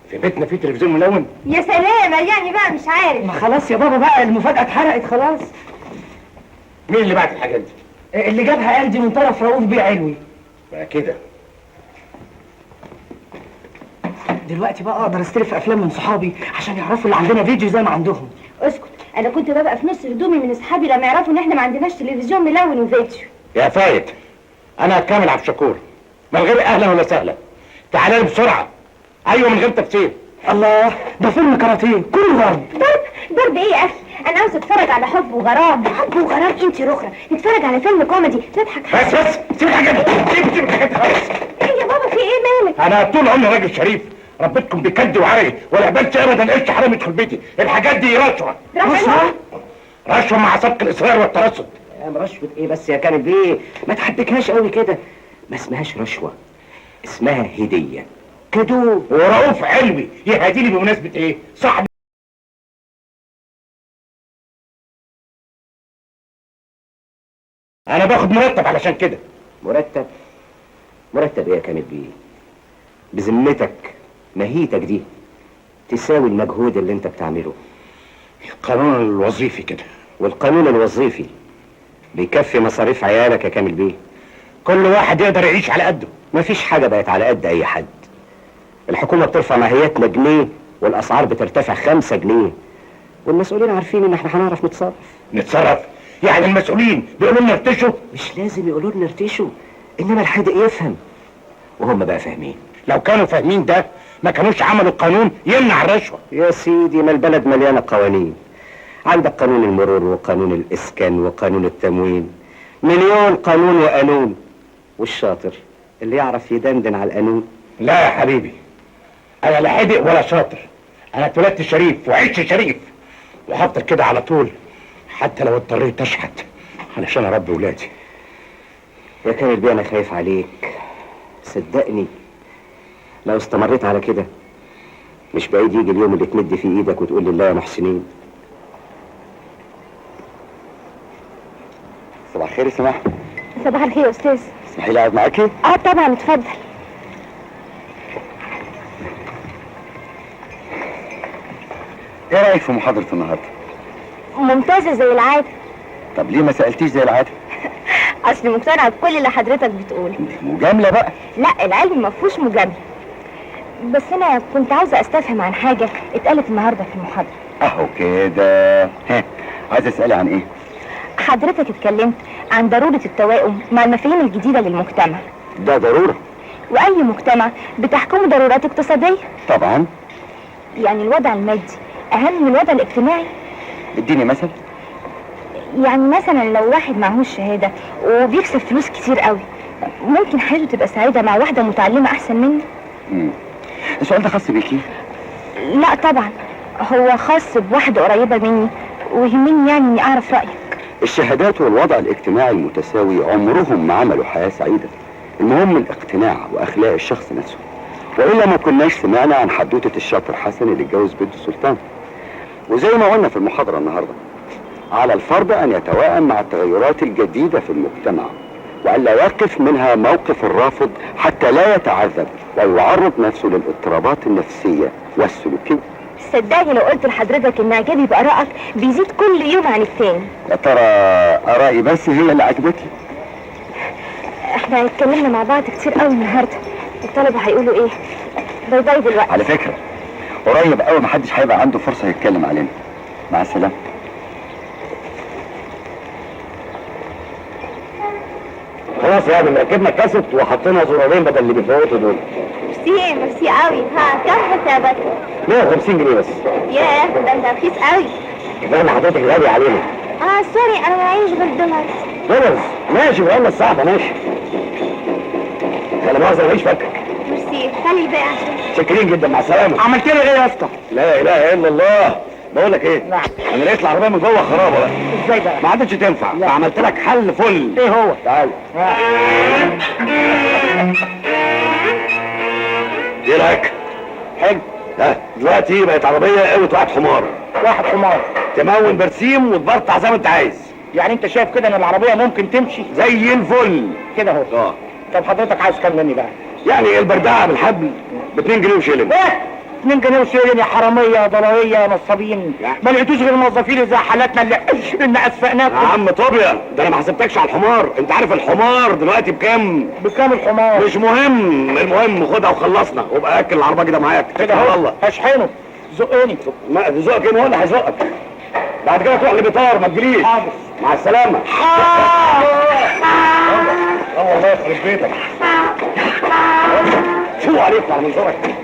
B: في بيتنا في تلفزيون ملون؟
J: يا سلام، يعني بقى مش عارف.
I: ما خلاص يا بابا بقى، المفاجاه اتحرقت خلاص.
B: مين اللي بعت الحاجات دي؟
I: اللي جابها قال دي من طرف رؤوف بيه علوي.
B: بقى كده.
I: دلوقتي بقى اقدر استلف افلام من صحابي عشان يعرفوا اللي عندنا فيديو زي ما عندهم.
J: اسكت، انا كنت ببقى في نص هدومي من اصحابي لما يعرفوا ان احنا ما عندناش تلفزيون ملون وفيديو.
B: يا فايد، انا كامل عبد الشكور، من غير اهلا ولا سهلا. تعالى لي بسرعه. ايوه من غير تفسير.
I: الله، ده فيلم كاراتيه كله ضرب.
J: ضرب ايه يا اخي؟ انا عاوز اتفرج على حب وغرام. حب وغرام انت رخرة، نتفرج على فيلم كوميدي نضحك.
B: بس سيب الحاجات دي، سيب الحاجات دي خالص.
J: ايه يا بابا في ايه مالك؟
B: انا طول عمري راجل شريف، ربيتكم بكد وعري، ولا قبلت ابدا قرش حرام يدخل بيتي. الحاجات دي رشوه. رشوه مع سبق الاصرار والترصد.
I: رشوه ايه بس يا كامل بيه؟ ما تحبكهاش قوي كده. ما اسمهاش رشوه، اسمها هديه، كادو.
B: ورؤوف علوي يهدي لي بمناسبه ايه؟ صاحبي انا باخد مرتب علشان كده.
H: مرتب؟ مرتب ايه يا كامل بيه؟ بذمتك مهيتك دي تساوي المجهود اللي انت بتعمله؟
B: القانون الوظيفي كده.
H: والقانون الوظيفي
E: بيكفي مصاريف عيالك يا كامل بيه. كل واحد يقدر يعيش على قده. مفيش حاجة بقت على قد أي حد. الحكومة بترفع ماهيتنا جنيه والأسعار بترتفع 5 جنيه، والمسؤولين عارفين إن احنا هنعرف نتصرف.
B: نتصرف؟ يعني المسؤولين بيقولوا لنا ارتشوا؟
E: مش لازم يقولوا لنا ارتشوا، إنما الحادق يفهم، وهم بقى فاهمين.
B: لو كانوا فاهمين ده ما كانوش عملوا قانون يمنع الرشوة.
E: يا سيدي ما البلد مليانة قوانين. عندك قانون المرور وقانون الإسكان وقانون التموين، مليون قانون وقانون. والشاطر اللي يعرف يدندن على القانون.
B: لا يا حبيبي، انا لا حدق ولا شاطر، انا اتولدت شريف وعشت شريف، وهفضل كده على طول حتى لو اضطريت اشحت علشان اربي ولادي.
E: يا كامل بيه انا خايف عليك، صدقني لو استمريت على كده مش بعيد يجي اليوم اللي تمد فيه ايدك وتقول لله يا محسنين.
H: صباح الخير يا سماح.
J: صباح الخير يا استاذ.
H: اسمحي لي اقعد معاكي؟
J: طبعا اتفضل.
H: ايه رايك في محاضرة النهارده؟
J: ممتازة زي العادة.
H: طب ليه ما سألتيش زي العادة؟
J: اصلي مقتنعة بكل اللي حضرتك بتقوله.
H: مجاملة بقى.
J: لا العلم ما فيهوش مجاملة، بس انا كنت عاوزة استفهم عن حاجة اتقالت النهاردة في المحاضرة.
H: اهو كده. ها، عايزة اسألي عن ايه؟
J: حضرتك اتكلمت عن ضرورة التوائم مع المفاهيم الجديدة للمجتمع.
H: ده ضرورة.
J: واي مجتمع بتحكمه ضرورات اقتصادية.
H: طبعا.
J: يعني الوضع المادي اهم من الوضع الاجتماعي.
H: اديني مثل.
J: يعني مثلا لو واحد معهوش شهادة وبيكسب فلوس كتير قوي، ممكن حياته تبقى سعيدة مع واحدة متعلمة احسن منه؟
H: السؤال ده خاص بيكي؟
J: لا طبعا، هو خاص بواحدة قريبة مني ويهمني يعني اني اعرف رأيك.
H: الشهادات والوضع الاجتماعي المتساوي عمرهم ما عملوا حياة سعيدة. المهم الاقتناع واخلاق الشخص نفسه، والا ما كناش سمعنا عن حدوتة الشاطر حسن اللي اتجوز بنت السلطان. وزي ما قلنا في المحاضرة النهاردة، على الفرد ان يتوائم مع التغيرات الجديدة في المجتمع، والا يقف منها موقف الرافض حتى لا يتعذب ويعرض نفسه للاضطرابات النفسية والسلوكية.
J: صدقني لو قلت لحضرتك ان اعجابي بآرائك بيزيد كل يوم عن التاني.
H: يا ترى ارائي بس هي اللي عجبتك؟
J: احنا اتكلمنا مع بعض كتير قوي النهارده، الطلبة هيقولوا ايه؟ باي باي دلوقتي.
H: على فكرة قريب قوي محدش هيبقى عنده فرصة يتكلم علينا. مع السلامة.
E: خلاص يعني مركبنا كاسيت وحطينا زرارين بدل اللي بيفوتوا دول.
J: ميرسي ميرسي قوي. كم حسابك؟
E: 150 جنيه بس.
J: ياه ده انت رخيص قوي.
E: فاهم حضرتك غالي علينا.
J: سوري انا معيش غير دولار.
E: دولار ماشي، ولا الصعبة ماشي. لا مؤاخذة ماليش فكك.
J: ميرسي، خلي الباقي عشان.
E: شاكرين جدا، مع السلامة.
I: عملت لي ايه يا اسطى؟
E: لا اله الا الله. بقول لك ايه؟
I: نعم.
E: انا لقيت العربية من جوه خرابة بقى.
I: ازاي بقى؟
E: ما عادتش تنفع، فعملت لك حل فل.
I: ايه هو؟
E: تعال. ايه رايك؟
I: حلو.
E: دلوقتي بقت عربية قوة واحد حمار.
I: واحد حمار.
E: تمون برسيم وتبرطع زي ما انت عايز.
I: يعني انت شايف كده ان العربية ممكن تمشي؟
E: زي الفل.
I: كده اهو. طب حضرتك عايز كام مني بقى؟
E: يعني البردعة بالحبل ب 2 جنيه وشيلن.
I: ايه؟ 2 جنيه وشيلن يا حرامية يا ضلالية يا نصابين. ما لقيتوش غير الموظفين زي حالاتنا اللي اسفقناكم.
E: يا عم طوبيا، ده انا ما حسبتكش على الحمار. انت عارف الحمار دلوقتي بكام؟
I: بكام الحمار؟
E: مش مهم، المهم خدها وخلصنا وابقى اكل العربية كده معاك.
I: كده اهو. هشحنه. زقني.
E: ما تزقك ايه؟ هو اللي هيزقك. بعد كده تروح لبيطار ما تجيليش.
I: حاضر.
E: مع السلامة. الله يخرب بيتك. شو عليك على منظرك.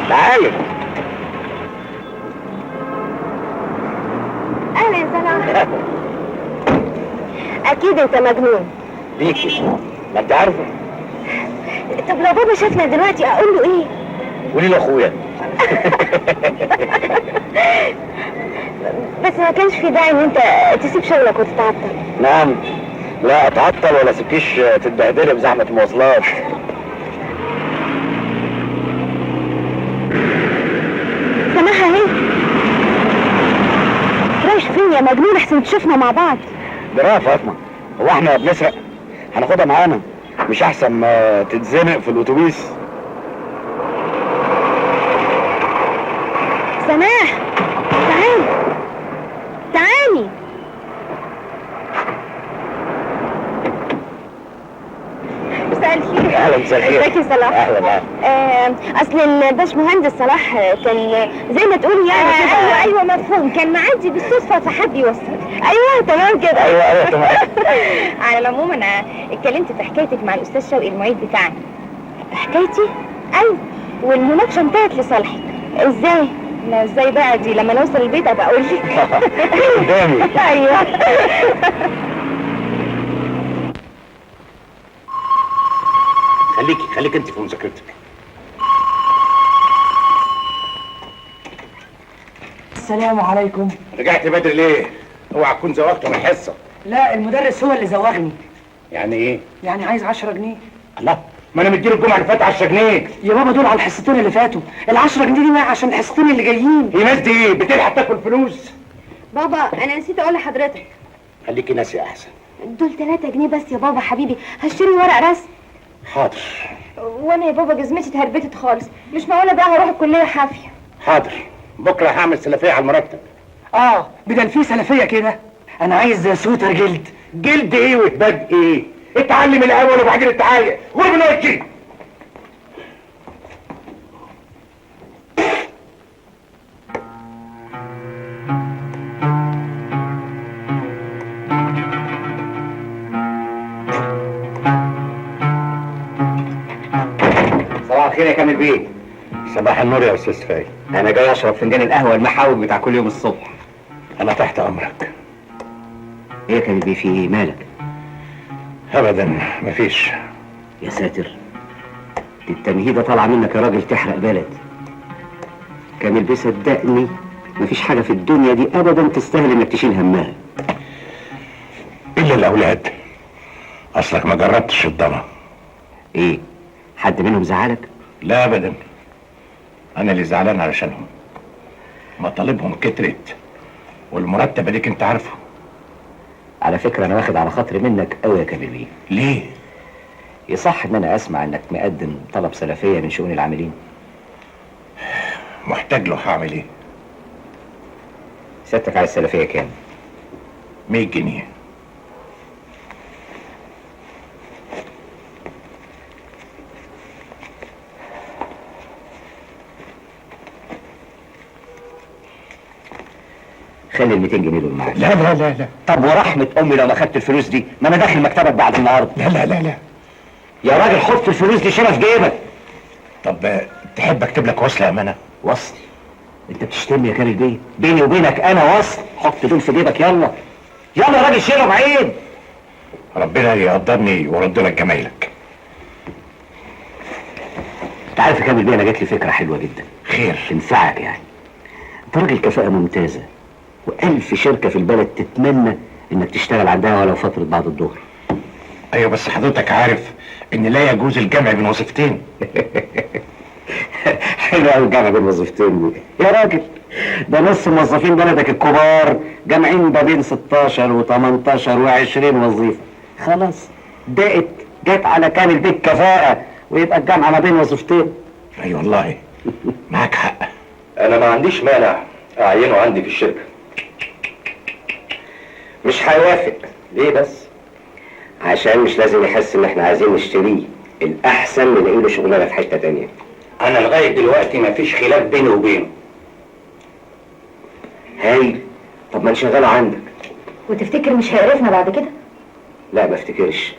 E: تعالي.
J: اهلا يا سلام. اكيد انت مجنون.
E: ليكي ما انت عارفه.
J: طب لو بابا شافنا دلوقتي اقول له ايه؟
E: قولي له اخويا.
J: بس ما كانش في داعي ان انت تسيب شغلك وتتعطل.
E: نعم. لا اتعطل ولا سيبكيش تتبهدلي بزحمة المواصلات.
J: سامعها اهي. رايح فين يا مجنون احسن تشوفنا مع بعض؟
E: جرايه يا فاطمة، هو احنا بنسرق؟ هناخدها معانا، مش احسن ما تتزنق في الاتوبيس؟
J: سماح الخير.
E: اهلا مساء الخير.
J: ازيك يا صلاح؟
E: اهلا.
J: اصل الباشمهندس صلاح كان زي ما تقولي يعني كده. ايوه مفهوم، كان معدي بالصدفه فحب يوصل. ايوه تمام كده.
E: ايوه تمام.
J: على العموم انا اتكلمت في حكايتك مع الاستاذ شوقي المعيد بتاعنا. حكايتي؟ ايوه، والمناقشه انتهت لصالحك. ازاي؟ لا ازاي بقى دي لما نوصل البيت ابقى اقول لك.
E: قدامي.
J: ايوه.
B: خليك انت في مذاكرتك.
I: السلام عليكم.
B: رجعت بدري ليه؟ اوعى تكون زوغت من الحصه.
I: لا المدرس هو اللي زوغني.
B: يعني ايه؟
I: يعني عايز 10 جنيه.
B: الله، ما انا مديله الجمعه اللي فاتت 10 جنيه.
I: يا بابا دول على الحصتين اللي فاتوا، ال10 جنيه دي بقى عشان الحصتين اللي جايين.
B: هي ناس دي ايه؟ بتلحق تاكل فلوس؟
J: بابا انا نسيت اقول لحضرتك،
B: خليكي ناسي احسن.
J: دول 3 جنيه بس يا بابا حبيبي، هشتري ورق رسم.
B: حاضر.
J: وانا يا بابا جزمتي اتهربتت خالص، مش معقوله بقى هروح الكليه حافيه.
B: حاضر، بكره هعمل سلفيه على المرتب.
I: بدل في سلفيه كده انا عايز سوتر جلد.
B: جلد ايه وتباد ايه؟ اتعلم الاول وبعدين التعاية. غور من وجهي.
H: صباح الخير يا كامل بيه.
B: صباح النور يا استاذ فايد.
H: انا جاي اشرب فنجان القهوه المحاوج بتاع كل يوم الصبح.
B: انا تحت امرك.
H: ايه يا كامل بيه، في ايه مالك؟
B: ابدا مفيش.
H: يا ساتر، دي التمهيده طالعه منك يا راجل تحرق بلد. كامل بيه صدقني مفيش حاجه في الدنيا دي ابدا تستاهل انك تشيل همها
B: الا الاولاد. اصلك ما جربتش الضنا.
H: ايه، حد منهم زعلك؟
B: لا ابدا، انا اللي زعلان علشانهم. مطالبهم كترت والمرتب اديك انت عارفه.
H: على فكره انا واخد على خاطري منك قوي يا كامل بيه.
B: ليه؟
H: يصح ان انا اسمع انك مقدم طلب سلفيه من شؤون العاملين؟
B: محتاج له، هعمل ايه؟
H: سيادتك عايز سلفيه كام؟
B: 100 جنيه.
H: خلي ال 200 جنيه دول معاك.
B: لا لا لا لا.
H: طب ورحمه امي لو ما خدت الفلوس دي، ما انا داخل مكتبك بعد النهارده.
B: لا لا لا لا
H: يا راجل حط الفلوس دي شيلها في جيبك.
B: طب تحب اكتب لك وصل امانه؟
H: وصل؟ انت بتشتمني يا كامل بيه؟ بيني وبينك انا وصل. حط دول في جيبك يلا يلا يا راجل، شيلها بعيد.
B: ربنا يقدرني ويرد لك جمايلك.
H: انت عارف يا كامل بيه، انا جات لي فكره حلوه جدا.
B: خير؟
H: تنفعك يعني. انت راجل كفاءه ممتازه، و1000 شركه في البلد تتمنى انك تشتغل عندها ولو فتره بعد الظهر.
B: ايوه بس حضرتك عارف ان لا يجوز الجمع بين وظيفتين.
H: حلو قوي الجمع بين وظيفتين دي يا راجل. ده نص موظفين بلدك الكبار جامعين ما بين 16 و18 و20 وظيفه. خلاص بقت جت على كامل بيه كفاءه، ويبقى الجامعه ما بين وظيفتين.
B: اي والله معاك حق.
E: انا ما عنديش مانع اعينه عندي في الشركه. مش هيوافق. ليه بس؟ عشان مش لازم يحس ان احنا عايزين نشتريه، الاحسن نلاقي له شغلانه في حته تانيه. انا لغايه دلوقتي ما فيش خلاف بيني وبينه. هايل. طب ما نشغله عندك.
J: وتفتكر مش هيقرفنا بعد كده؟
E: لا ما افتكرش،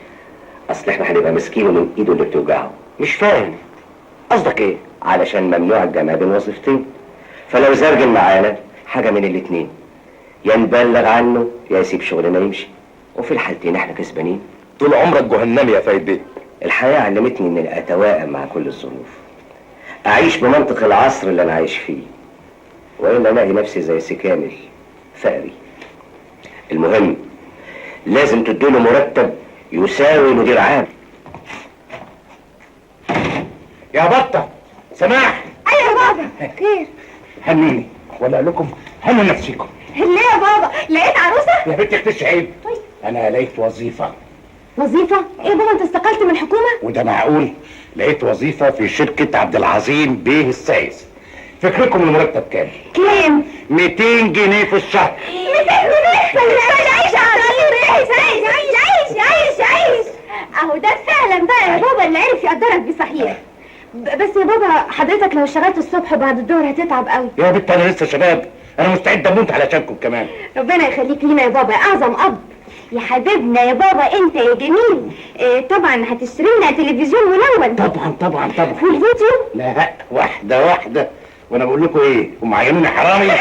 E: اصل احنا هنبقى ماسكينه من ايده اللي بتوجعه. مش فاهم قصدك ايه؟ علشان ممنوع الجمع بين وظيفتين، فلو زرجن معانا حاجه من الاتنين، يا نبلغ عنه يا يسيب شغلنا يمشي، وفي الحالتين احنا كسبانين.
K: طول عمرك جهنمي يا فايد بيه.
E: الحياه علمتني اني اتوائم مع كل الظروف، اعيش بمنطق العصر اللي انا عايش فيه، والا الاقي نفسي زي سي كامل فقري. المهم لازم تديله مرتب يساوي مدير عام.
B: يا بطه سماح.
J: ايوه يا بابا. خير؟
B: هنوني ولا اقول لكم هنوا نفسيكم.
J: ليه يا بابا؟ لقيت عروسه؟
B: يا بنتي اختش عيب. انا لقيت وظيفه.
J: وظيفه؟ ايه يا بابا انت استقلت من الحكومه؟
B: وده معقول؟ لقيت وظيفه في شركه عبد العظيم بيه السايس. فكركم المرتب كام؟
J: كام؟
B: 200 جنيه في الشهر.
J: 200 جنيه؟ عيش عيش عيش عيش عيش. اهو ده فعلا بقى يا بابا اللي عرف يقدرك بصحيح. بس يا بابا حضرتك لو اشتغلت الصبح بعد الظهر هتتعب قوي.
E: يا بنت انا لسه شباب، انا مستعد اموت علشانكم كمان.
J: ربنا يخليك لينا يا بابا، يا اعظم اب. يا حبيبنا يا بابا انت يا جميل. طبعا هتشتري لنا تلفزيون ملون.
E: طبعا طبعا طبعا.
J: والفيديو؟
E: لا واحده واحده، وانا بقول لكم ايه، هم عينوني حرامي.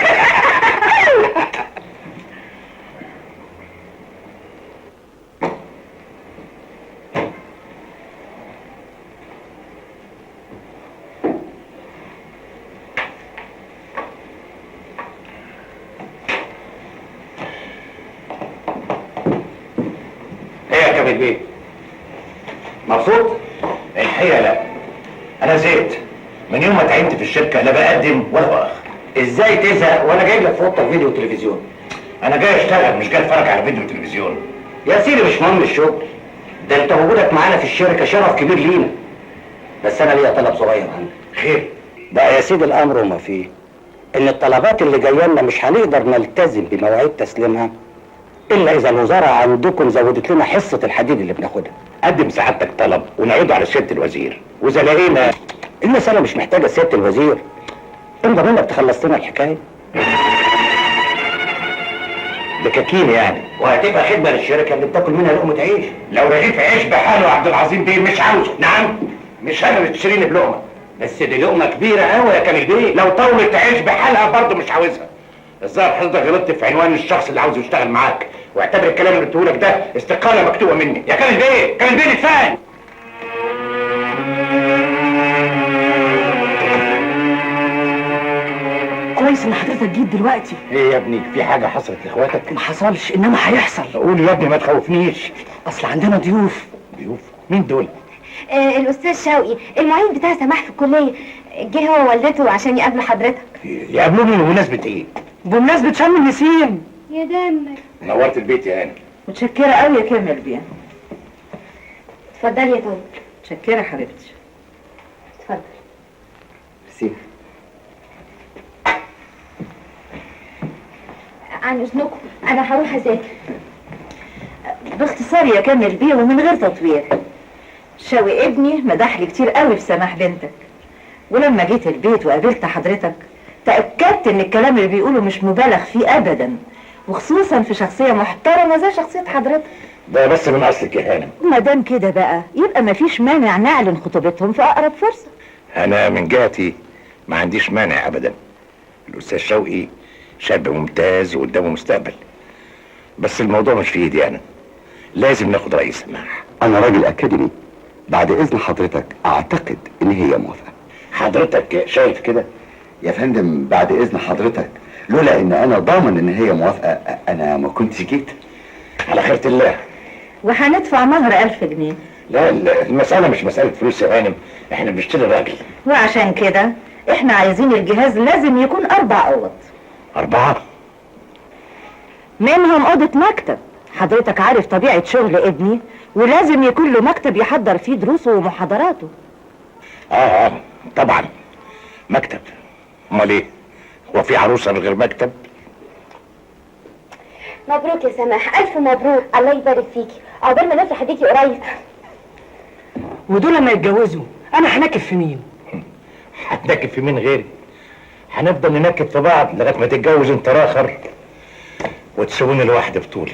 E: ايه يا كامل بيه؟ مبسوط؟ الحقيقه لا، انا زهقت من يوم ما تعبت في الشركه، لا بقدم ولا باخر. ازاي تزهق وانا جايب لك في اوضتك فيديو وتلفزيون؟ انا جاي اشتغل مش جاي اتفرج على فيديو وتلفزيون. يا سيدي مش مهم الشغل، ده انت وجودك معانا في الشركه شرف كبير لينا. بس انا ليا طلب صغير عندك. خير؟
L: بقى يا سيدي الامر وما فيه ان الطلبات اللي جايه لنا مش هنقدر نلتزم بمواعيد تسليمها الا اذا الوزاره عندكم زودت لنا حصه الحديد اللي بناخدها.
E: قدم سعادتك طلب ونعرضه على سياده الوزير، واذا لقينا
L: المساله مش محتاجه سياده الوزير، انت منك تخلص لنا الحكايه.
E: دكاكين يعني،
L: وهتبقى خدمه للشركه اللي بتاكل منها لقمه عيش.
E: لو رغيف عيش بحاله عبد العظيم بيه مش عاوزه. نعم، مش انا اللي تشتريني بلقمه.
L: بس دي لقمه كبيره قوي يا كامل بيه.
E: لو طاوله عيش بحالها برضه مش عاوزها. الظاهر حضرتك غلطت في عنوان الشخص اللي عاوز يشتغل معاك، واعتبر الكلام اللي قلته لك ده استقاله مكتوبه مني. يا كامل بيه، كامل بيه نتفاهم.
C: كويس ان حضرتك جيت دلوقتي.
E: ايه يا ابني، في حاجه حصلت لاخواتك؟
C: ما حصلش، انما هيحصل.
E: قول يا ابني ما تخوفنيش.
C: اصل عندنا ضيوف.
E: ضيوف؟ مين دول؟
J: الاستاذ شوقي المعيد بتاع سماح في الكليه، جه هو ووالدته عشان يقابلوا حضرتك.
E: يقابلوني بمناسبه ايه؟
C: بمناسبه شم النسيم.
J: يا دمك.
E: نورت البيت يا هاني.
C: متشكره قوي يا كامل بيه.
J: اتفضلي يا طنط.
C: متشكره حبيبتي.
J: اتفضل.
H: ميرسي.
J: عن اذنكم انا هروح اذاكر.
C: باختصار يا كامل بيه ومن غير تطوير، شوقي ابني مدح لي كتير قوي في سماح بنتك، ولما جيت البيت وقابلت حضرتك تأكدت ان الكلام اللي بيقوله مش مبالغ فيه ابدا، وخصوصا في شخصية محترمة زي شخصية حضرتك.
E: ده بس من اصلك يا هانم.
C: ما دام كده بقى يبقى مفيش مانع نعلن خطوبتهم في اقرب فرصة.
E: انا من جهتي ما عنديش مانع ابدا. الاستاذ شوقي شاب ممتاز وقدامه مستقبل، بس الموضوع مش في ايدي انا، لازم ناخد رأي سماح.
H: انا راجل اكاديمي، بعد اذن حضرتك اعتقد ان هي موافقه.
E: حضرتك شايف كده؟
H: يا فندم بعد اذن حضرتك، لولا ان انا ضامن ان هي موافقه انا ما كنتش جيت.
E: على خيرة الله.
C: وهندفع مهر 1000 جنيه.
E: لا المسألة مش مسألة فلوس يا غانم، احنا بنشتري راجل.
C: وعشان كده احنا عايزين الجهاز لازم يكون 4 اوض.
E: 4؟
C: منهم اوضة مكتب. حضرتك عارف طبيعة شغل ابني، ولازم يكون له مكتب يحضر فيه دروسه ومحاضراته.
E: اه طبعا مكتب. امال ايه؟ هو في عروسة من غير مكتب؟
J: مبروك يا سماح، الف مبروك. الله يبارك فيكي، عقبال ما نفرح بيكي قريب.
I: ودول لما يتجوزوا انا هنكب في مين؟
E: هتنكب في مين غيري؟ هنفضل ننكب في بعض لغايه ما تتجوز انت راخر وتسيبوني لوحدي في طولي.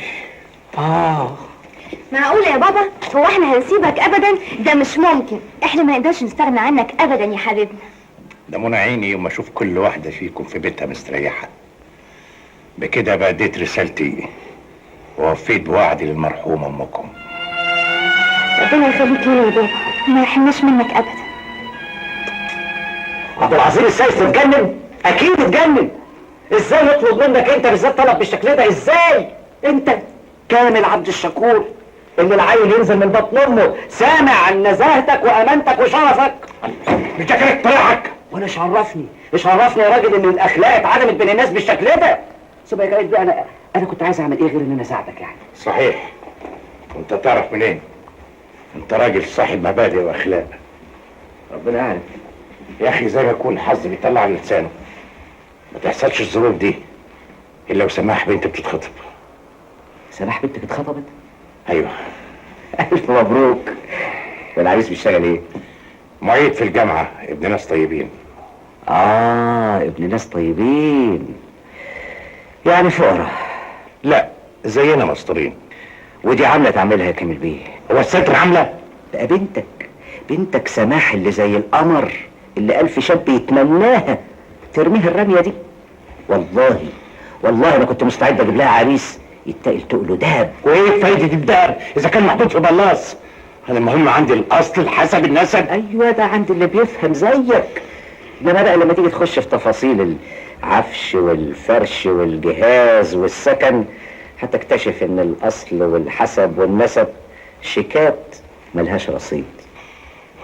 J: معقولة يا بابا؟ هو احنا هنسيبك ابدا؟ ده مش ممكن، احنا ما نقدرش نستغنى عنك ابدا يا حبيبنا.
E: ده منى عيني يوم ما اشوف كل واحده فيكم في بيتها مستريحه. بكده بقى اديت رسالتي ووفيت بوعدي للمرحومه امكم.
J: ربنا يخليك لينا يا بابا، ما يحرمناش منك ابدا.
L: عبد العظيم السيد اتجنن؟ اكيد اتجنن. ازاي يطلب منك انت بالذات طلب بالشكل ده؟ ازاي انت كامل عبد الشكور ان العيل ينزل من بطن امه سامع عن نزاهتك وامانتك وشرفك؟
E: مش ده كانت طريقك؟
L: وانا ايش عرفني يا راجل ان الاخلاق اتعدمت بين الناس بالشكل ده؟ سيبها يا جماعه دي، انا كنت عايز اعمل ايه غير ان انا اساعدك يعني؟
E: صحيح، وانت تعرف منين؟ انت راجل صاحب مبادئ واخلاق.
L: ربنا يعلم
E: يا اخي، زي ما يكون الحظ بيطلع على لسانه. ما تحصلش الظروف دي الا وسماح بنت بتتخطب.
L: سماح بنتك اتخطبت؟
E: ايوه،
L: الف مبروك. والعريس بيشتغل ايه؟
B: معيد في الجامعه، ابن ناس طيبين.
L: ابن ناس طيبين، يعني فقراء؟
B: لا، زينا مسطورين.
L: ودي عامله تعملها يا كامل بيه؟
B: هو الستر عامله؟
L: بقى بنتك سماح اللي زي القمر اللي الف شاب يتمناها ترميها الرميه دي. والله انا كنت مستعد اجيب لها عريس يتقل تقله دهب.
B: وايه فايده الدهب اذا كان محطوط في بلاص؟ انا المهم عندي الاصل حسب النسب.
L: ايوه، ده عند اللي بيفهم زيك. انما بقى لما تيجي تخش في تفاصيل العفش والفرش والجهاز والسكن هتكتشف ان الاصل والحسب والنسب شيكات ملهاش رصيد.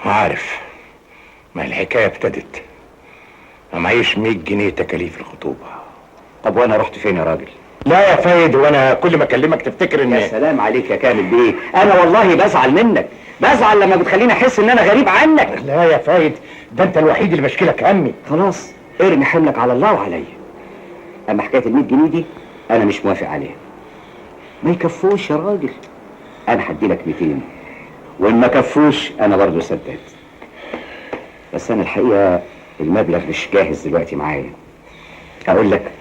B: عارف، ما الحكايه ابتدت. ما معيش 100 جنيه تكاليف الخطوبه.
L: طب وانا رحت فين يا راجل؟
B: لا يا فايد، وانا كل ما اكلمك تفتكر ان...
L: يا سلام عليك يا كامل بيه، انا والله بزعل منك، بزعل لما بتخليني احس ان انا غريب عنك.
B: لا يا فايد، ده انت الوحيد اللي بشكلك همي.
L: خلاص ارمي حملك على الله وعليا. اما حكايه ال 100 جنيه دي انا مش موافق عليها، ما يكفوش يا راجل. انا هدي لك 200، وان ما كفوش انا برضه سداد. بس انا الحقيقه المبلغ مش جاهز دلوقتي معايا. اقول لك،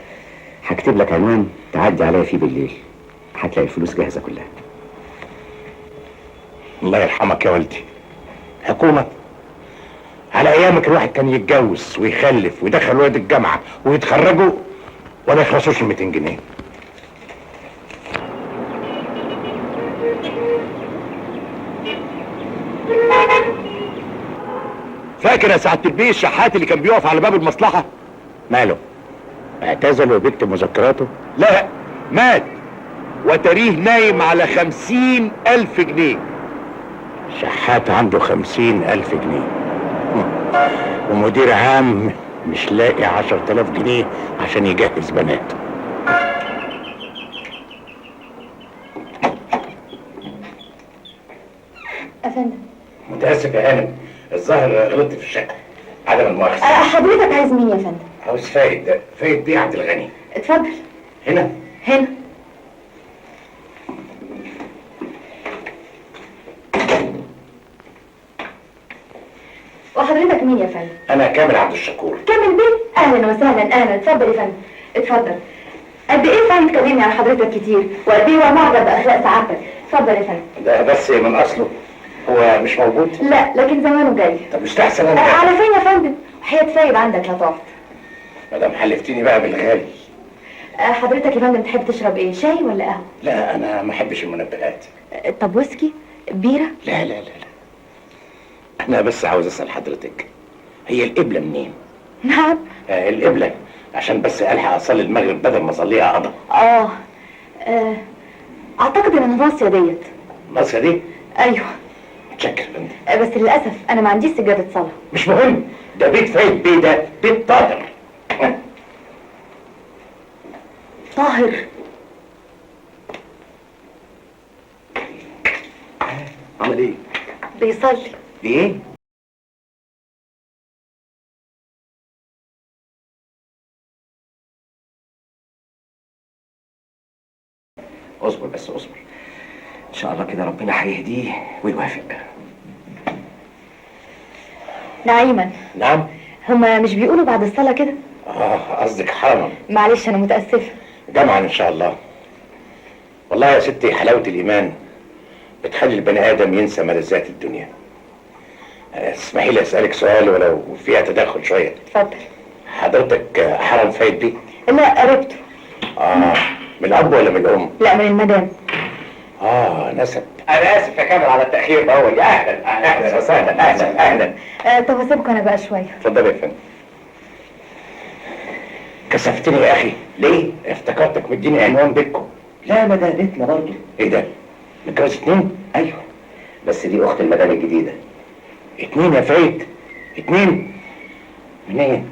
L: هكتب لك عنوان تعدي عليا فيه بالليل، هتلاقي الفلوس جاهزه كلها.
B: الله يرحمك يا والدي. حكومه؟ على ايامك الواحد كان يتجوز ويخلف ويدخل ولاد الجامعه ويتخرجوا ولا يخلصوش ال 200 جنيه.
E: فاكر يا سعاده البيه الشحات اللي كان بيقف على باب المصلحه؟
B: ماله؟ اعتزل وبيكتب مذكراته؟
E: لا، مات وتاريه نايم على 50,000 جنيه.
B: شحات عنده 50,000 جنيه ومدير عام مش لاقي 10,000 جنيه عشان يجهز بناته.
J: افندم.
B: متاسف يا هانم، الظاهر غلطت في الشقه. عدم المؤاخذه.
J: حضرتك عايز مين يا فندم؟
B: عاوز فايد. فايد دي عبد الغني.
J: اتفضل.
B: هنا؟
J: هنا. وحضرتك مين يا فندم؟
B: انا كامل عبد الشكور.
J: كامل بيه؟ اهلا وسهلا. اهلا، اتفضل يا فندم، اتفضل. قد ايه فايد كلمني على حضرتك كتير، وقد ايه هو معجب باخلاق سعادتك. اتفضل يا فندم.
B: ده بس من اصله، هو مش موجود؟
J: لا، لكن زمانه جاي.
B: طب مستحسن انا
J: على فين يا فندم؟ وحياة فايد عندك لا تقعد.
B: مدام حلفتيني بقى بالغالي.
J: حضرتك يا فندم تحب تشرب ايه، شاي ولا قهوه؟
B: لا، انا ما احبش المنبهات.
J: طب ويسكي؟ بيره؟
B: لا لا لا لا، انا بس عاوز اسال حضرتك، هي القبله منين؟
J: نعم.
B: القبله، عشان بس الحق اصلي المغرب بدل ما اصليها قضا.
J: اعتقد ان الناصيه ديت.
B: الناصيه دي؟
J: ايوه.
B: متشكر يا فندم.
J: بس للاسف انا ما عنديش سجاده صلاه.
B: مش مهم، ده بيت فايد بيه، ده بيت طاهر.
J: طاهر؟
L: عمل ايه؟
J: بيصلي.
L: بايه؟ اصبر بس اصبر، ان شاء الله كده ربنا هيهديه ويوافق.
J: نعيما.
B: نعم.
J: هما مش بيقولوا بعد الصلاه كده؟
B: قصدك حرما.
J: معلش انا متاسفه.
B: جمعا ان شاء الله. والله يا ستي حلاوه الايمان بتخلي البني ادم ينسى ملذات الدنيا. اسمحي لي اسالك سؤال ولو فيها تدخل شويه.
J: اتفضل.
B: حضرتك حرم فايد بيه؟
J: لا، قربته.
B: من الاب ولا من الام؟
J: لا، من المدام.
B: نسب.
L: انا اسف يا كامل على التاخير الاول. اهلا
B: وسهلا. اهلا.
J: طب اسيبكم انا بقى شويه.
B: اتفضل يا فندم. كسفتني يا اخي.
L: ليه؟
B: افتكرتك مديني عنوان بيتكم.
L: لا، ما ده بيتنا برضه.
B: ايه ده؟ متجوز 2؟
L: ايوه، بس دي اخت المدام الجديده.
B: 2 يا فايد؟ 2 منين؟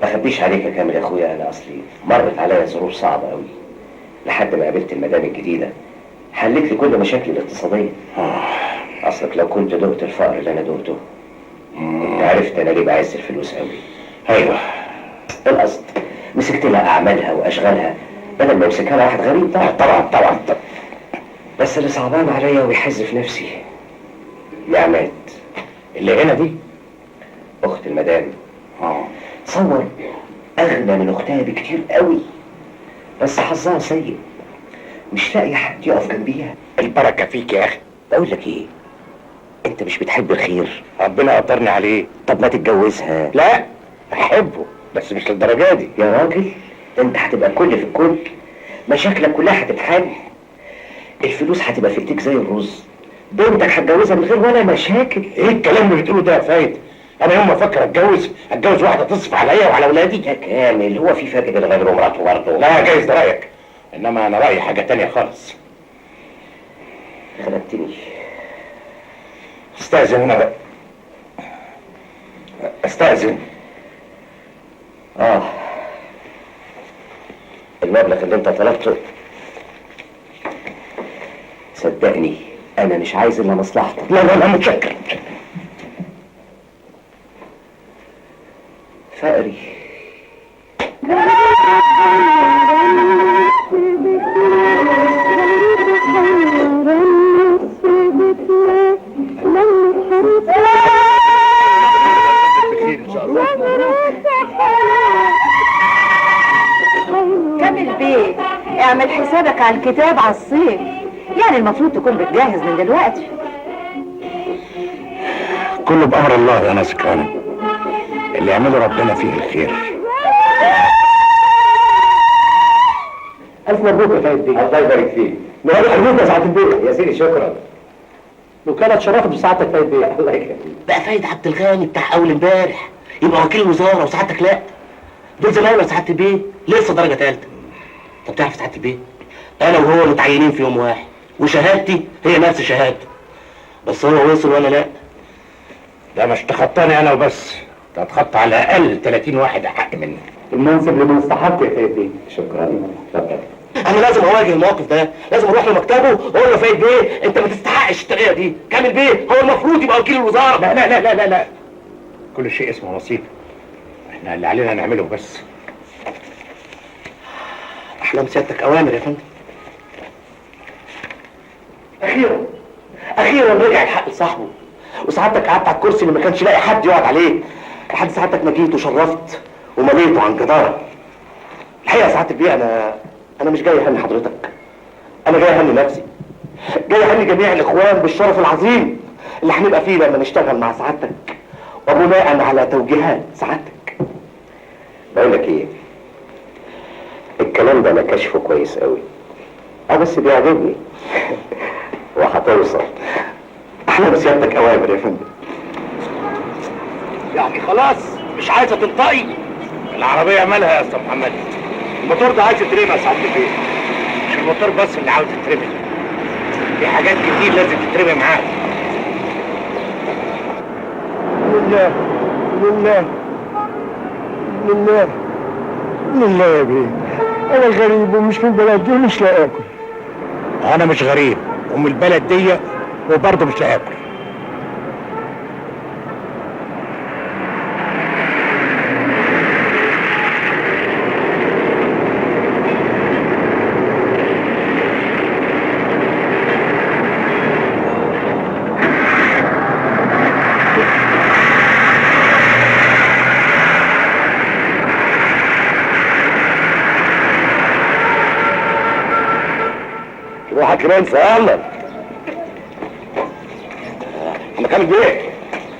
L: ما اخبيش عليك يا كامل يا اخويا، انا اصلي مرت عليا ظروف صعبه قوي لحد ما قابلت المدام الجديده، حلت لي كل مشاكلي الاقتصاديه. اصلك لو كنت دقت الفقر اللي انا دقته كنت عرفت انا ليه بعز الفلوس قوي.
B: ايوه،
L: القصد مسكت لها اعمالها واشغالها بدل ما يمسكها لها واحد غريب.
B: طبعا.
L: بس اللي صعبان عليا ويحز في نفسي
E: يا عماد، اللي هنا دي
L: اخت المدام. تصور اغنى من اختها بكتير قوي، بس حظها سيء، مش لاقي حد يقف جنبيها.
E: البركه فيك يا اخي.
L: بقول لك ايه، انت مش بتحب الخير؟
E: ربنا قدرني عليه.
L: طب ما تتجوزها.
E: لا، احبه بس مش للدرجه دي.
L: يا راجل انت هتبقى الكل في الكل، مشاكلك كلها هتتحل، الفلوس هتبقى في ايديك زي الرز، بنتك هتجوزها من غير ولا مشاكل.
E: ايه الكلام اللي بتقوله ده يا فايد؟ انا يوم ما افكر اتجوز واحده تصرف عليا وعلى اولادي.
L: يا كامل، هو في فرق بين الراجل ومراته برضه؟
E: لا، جايز ده رايك، انما انا رايي حاجه تانية خالص.
L: غلبتني.
E: استاذن انا بقى. استاذن.
L: المبلغ اللي انت طلبته، صدقني انا مش عايز الا مصلحتك.
E: لا لا لا، متشكر.
L: فقري.
C: كامل بيه، اعمل حسابك على الكتاب على الصيف، يعني المفروض تكون بتجهز من دلوقتي.
E: كله بأمر الله يا ناس كرامي، اللي يعمله ربنا فيه الخير.
L: الف مبروك يا فايد بيه. الله يبارك فيك. مبروك يا سعاده البيه. يا سيدي شكرا. وكالة اتشرفت بسعادتك فايد بيه. الله يكرمك.
G: بقى فايد عبد الغني بتاع اول امبارح يبقى وكيل الوزاره وسعادتك لا. دول زمايله يا سعاده البيه، لسه درجه ثالثه. طب تعرف سعاده البيه، انا وهو متعينين في يوم واحد، وشهادتي هي نفس شهادته، بس هو وصل وانا لا.
E: ده مش تخطاني انا وبس، ده تخطى على الاقل 30 واحد احق مني.
L: المنصب لمن استحق يا فايد بيه. شكرا. اتفضل.
G: انا لازم اواجه الموقف ده، لازم اروح لمكتبه واقول له فايد بيه انت ما تستحقش الترقيه دي، كامل بيه هو المفروض يبقى وكيل الوزاره.
E: لا لا لا لا لا لا، كل شيء اسمه نصيب، احنا اللي علينا نعمله بس.
G: احلام سيادتك اوامر يا فندم. اخيرا رجع الحق لصاحبه، وسعادتك قعدت على الكرسي اللي ما كانش لاقي حد يقعد عليه، لحد سعادتك ما جيت وشرفت ومليته عن جداره. الحقيقه يا سعاده البيه انا مش جاي اهني حضرتك، انا جاي اهني نفسي، جاي اهني جميع الاخوان بالشرف العظيم اللي هنبقى فيه لما نشتغل مع سعادتك وبناء على توجيهات سعادتك.
L: بقول لك ايه، الكلام ده انا كشفه كويس قوي، بس بيعجبني وهتوصل.
G: احلام سيادتك اوامر يا فندم.
E: يعني خلاص مش عايزه تنطقي؟ العربيه مالها يا استاذ محمد؟ الموتور ده عايز يترمي يا سعاده البيه. مش الموتور بس اللي عاوز يترمي، في حاجات كتير لازم تترمي معاه.
I: لله لله لله لله يا بيه، انا غريب ومش من بلدي ومش لاقي اكل.
E: انا مش غريب ومن البلد دي وبرضه مش لاقي اكل. روحك رنسة يلا. عم كامل بيه،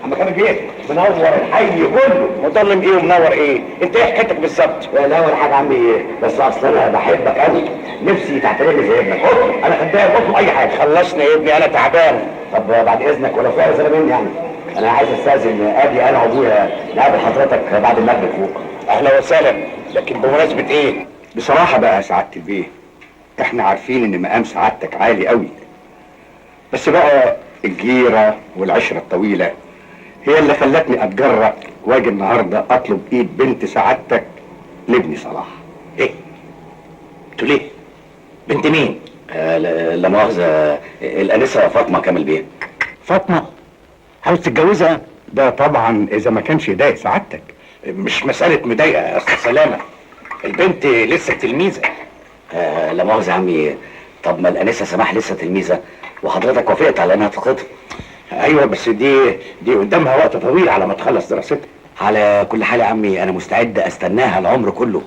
E: عم كامل بيه، منور الحي كله. مضلم ايه ومنور ايه؟ انت ايه حكايتك بالظبط؟
L: لا ولا حاجه عمي ايه، بس اصل انا بحبك قوي، نفسي تعتبرني زي ابنك. اطلب، انا خدام، اطلب اي حاجه.
E: خلصني يا ابني انا تعبان.
L: طب بعد اذنك، ولا فيها رساله مني يعني، انا عايز استاذن اجي انا وابويا نقابل حضرتك بعد المغرب فوق.
E: اهلا وسهلا، لكن بمناسبه ايه؟
M: بصراحه بقى يا سعاده البيه، احنا عارفين ان مقام سعادتك عالي قوي، بس بقى الجيره والعشره الطويله هي اللي خلتني اتجرأ واجي النهارده اطلب ايد بنت سعادتك لابني صلاح.
E: ايه؟ انتوا ليه؟ بنت مين؟
L: لا مؤاخذه، الانسه فاطمه كامل بيه.
E: فاطمه؟ عاوز تتجوزها؟
M: ده طبعا اذا ما كانش يضايق سعادتك.
E: مش مساله مضايقه يا استاذ سلامه، البنت لسه تلميذه.
L: لا مؤاخذه يا عمي، طب ما الانسه سماح لسه تلميذه وحضرتك وافقت على انها تتخطب.
E: ايوه بس دي قدامها وقت طويل على ما تخلص دراستها.
L: على كل حال يا عمي انا مستعد استناها العمر كله،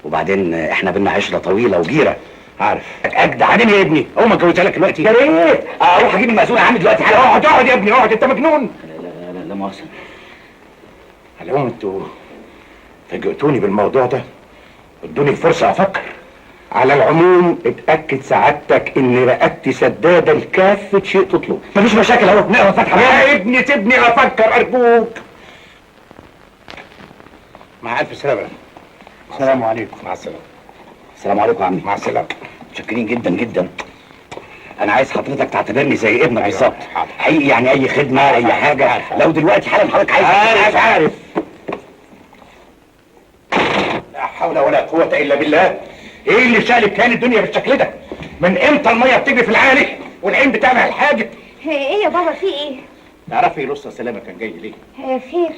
L: وبعدين احنا بينا عشره طويله وجيره.
E: عارف اجدع علينا يا ابني، اقوم اتجوزها لك دلوقتي.
L: يا ريت اروح اجيب المأذون يا عم دلوقتي.
E: اقعد يا ابني اقعد، انت مجنون.
L: لا مؤاخذه.
E: على العموم انتوا فاجئتوني بالموضوع ده، ادوني فرصه افكر. على العموم اتاكد سعادتك ان رقبتي سداده لكافه شيء تطلب.
L: مفيش مشاكل اهو، نقرا الفاتحه.
E: يا ابني سيبني افكر ارجوك. مع الف سلامه. السلام عليكم. مع السلامه.
L: السلام عليكم يا عمي.
E: مع السلامه.
L: متشكرين جدا جدا. انا عايز حضرتك تعتبرني زي ابنك بالظبط. حقيقي يعني اي خدمه اي حاجه. لو دلوقتي حالا حضرتك عايز
E: عارف لا حول ولا قوه الا بالله. ايه اللي شالك كان الدنيا بالشكل ده؟ من امتى الميه بتجري في العالي والعين بتعمل الحاجه؟
J: ايه يا بابا في ايه؟
E: تعرفي الاستاذ سلامه كان جاي ليه؟
J: خير.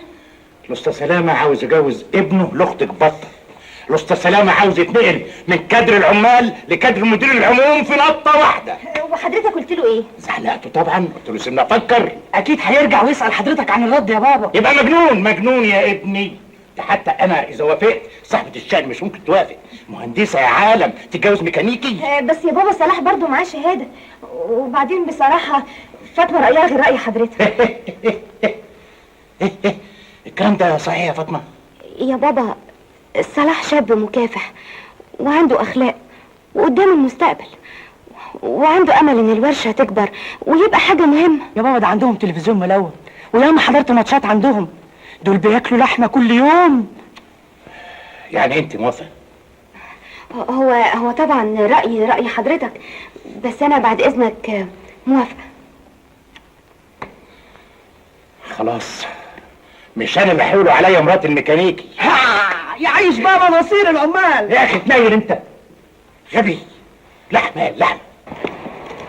E: الاستاذ سلامه عاوز يجوز ابنه لاختك بطه. الاستاذ سلامه عاوز يتنقل من كادر العمال لكادر مدير العموم في نطه واحده.
J: وحضرتك قلت له ايه؟
E: زعلقته طبعا، قلت له سيبني افكر.
I: اكيد هيرجع ويسال حضرتك عن الرد يا بابا.
E: يبقى مجنون يا ابني. ده حتى انا اذا وافقت صاحبه الشأن مش ممكن توافق. مهندسه يا عالم تتجوز ميكانيكي.
J: بس يا بابا صلاح برضو معاه شهاده، وبعدين بصراحه فاطمه رايها غير راي حضرتك.
E: الكلام ده صحيح يا فاطمه؟
J: يا بابا صلاح شاب مكافح وعنده اخلاق وقدام المستقبل، وعنده امل ان الورشه تكبر ويبقى حاجه مهمه.
I: يا بابا ده عندهم تلفزيون ملون، وياما حضرت ماتشات عندهم. دول بياكلوا لحمه كل يوم.
E: يعني انت موافقه؟
J: هو طبعا راي حضرتك، بس انا بعد اذنك موافقه.
E: خلاص مش انا اللي هيقولوا عليا مرات الميكانيكي.
I: يعيش بابا مصير العمال.
E: يا اخي تنيل انت غبي. لحمه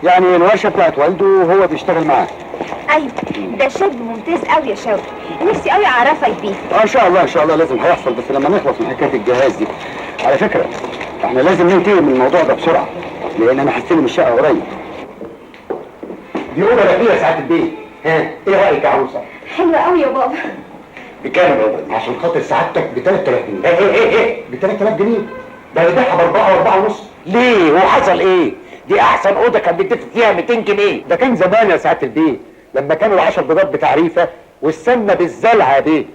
M: يعني الورشه بتاعت والده وهو بيشتغل معاه.
J: ايوه ده شاب ممتاز قوي يا شوقي، نفسي قوي اعرفك بيه.
M: ان شاء الله لازم هيحصل، بس لما نخلص من حكايه الجهاز دي. على فكره احنا لازم ننتهي من الموضوع ده بسرعه، لان انا هستلم الشقه قريب.
E: دي اوضه رقيقه ساعه البيت. ها ايه رايك يا عروسه؟
J: حلوه قوي يا بابا.
E: بكام الاوضه دي؟ عشان خاطر سعادتك ب 3000 جنيه. ايه ب 3000 جنيه؟ ده يبيعها ب 4 و4 ونص. ليه؟ هو حصل ايه؟ دي احسن اوضه كان بيدفع فيها 200 جنيه.
M: ده كان زمان يا سعاده البيت، لما كانوا ال10 بيضات بتعريفه والسمنه بالزلعه دي.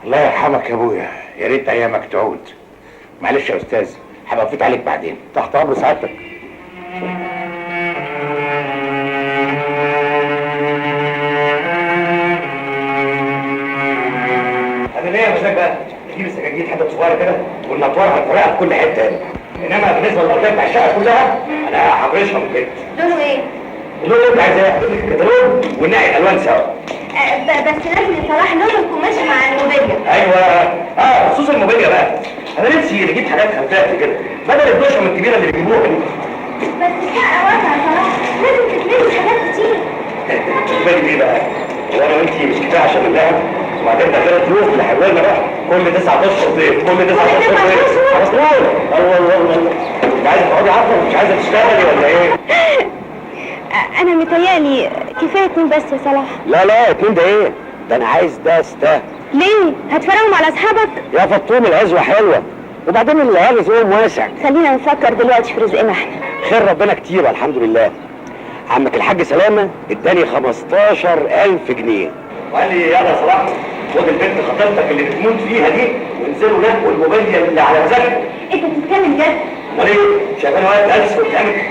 E: الله يرحمك يا ابويا، يا ريت ايامك تعود. معلش يا استاذ هبقى افوت عليك بعدين.
M: تحت امر سعادتك.
E: انا ليا مزاج بقى تجيب السجاجيد حته صغيره كده ونطورها بطريقه في كل حته هنا. انما بالنسبه للارضيه بتاع الشقه كلها انا هفرشها من كده.
J: لونه ايه؟
E: اللون اللي انت عايزاه الكتالوج وننقي الالوان سوا.
J: بس لازم صلاح لون القماش مع الموبيليا.
E: ايوه خصوص الموبيليا بقى. انا نفسي نجيب حاجات خفافه كده بدل الدشم الكبيره اللي بيجيبوها دي.
J: بس الشقه واسعه يا صلاح، لازم تتملي حاجات كتير.
E: تتملي ايه بقى؟ وانا وانتي مش كفايه عشان اللعب؟ وبعدين ده غير الفلوس اللي حولنا بقى كل 9 اشهر ضيف، كل 9 اشهر ضيف. خلاص الله انت عايزه تقعدي عارفه مش عايزه تشتغلي ولا ايه؟
J: انا متهيألي كفايه 2 بس يا صلاح.
L: لا 2 ده ايه؟ ده انا عايز ده.
J: ليه؟ هتفرقهم على اصحابك؟
L: يا فطوم العزوه حلوه، وبعدين اللي رزقهم واسع.
J: خلينا نفكر دلوقتي في رزقنا احنا.
L: خير ربنا كتير الحمد لله. عمك الحاج سلامه اداني 15000 جنيه
E: وقال لي يلا يا صلاح خد البنت خطيبتك اللي بتموت فيها دي وانزلوا نقوا الموبايل اللي على مزاجك.
J: انت بتتكلم جد؟
E: امال ايه؟ شغال وقت ألف قدامك.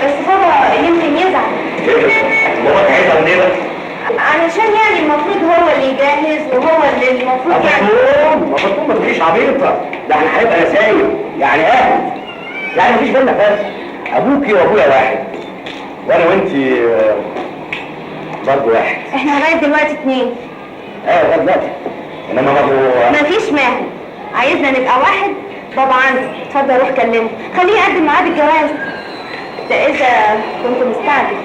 J: بس بابا يمكن يزعل.
E: باباك هيزعل ليه بقى؟
J: علشان يعني المفروض هو اللي يجهز وهو اللي المفروض
E: مفروض ما تبقيش عبيطه. ده احنا هيبقى نسايب يعني اهل. يعني مفيش بينا فرق. ابوكي وابويا واحد وانا وانتي برضه واحد.
J: احنا لغايه دلوقتي 2.
E: لغايه دلوقتي انما برضه
J: مفيش مانع. عايزنا نبقى واحد. بابا عندي اتفضل روح كلمه خليه يقدم ميعاد الجواز ده اذا كنت مستعجل.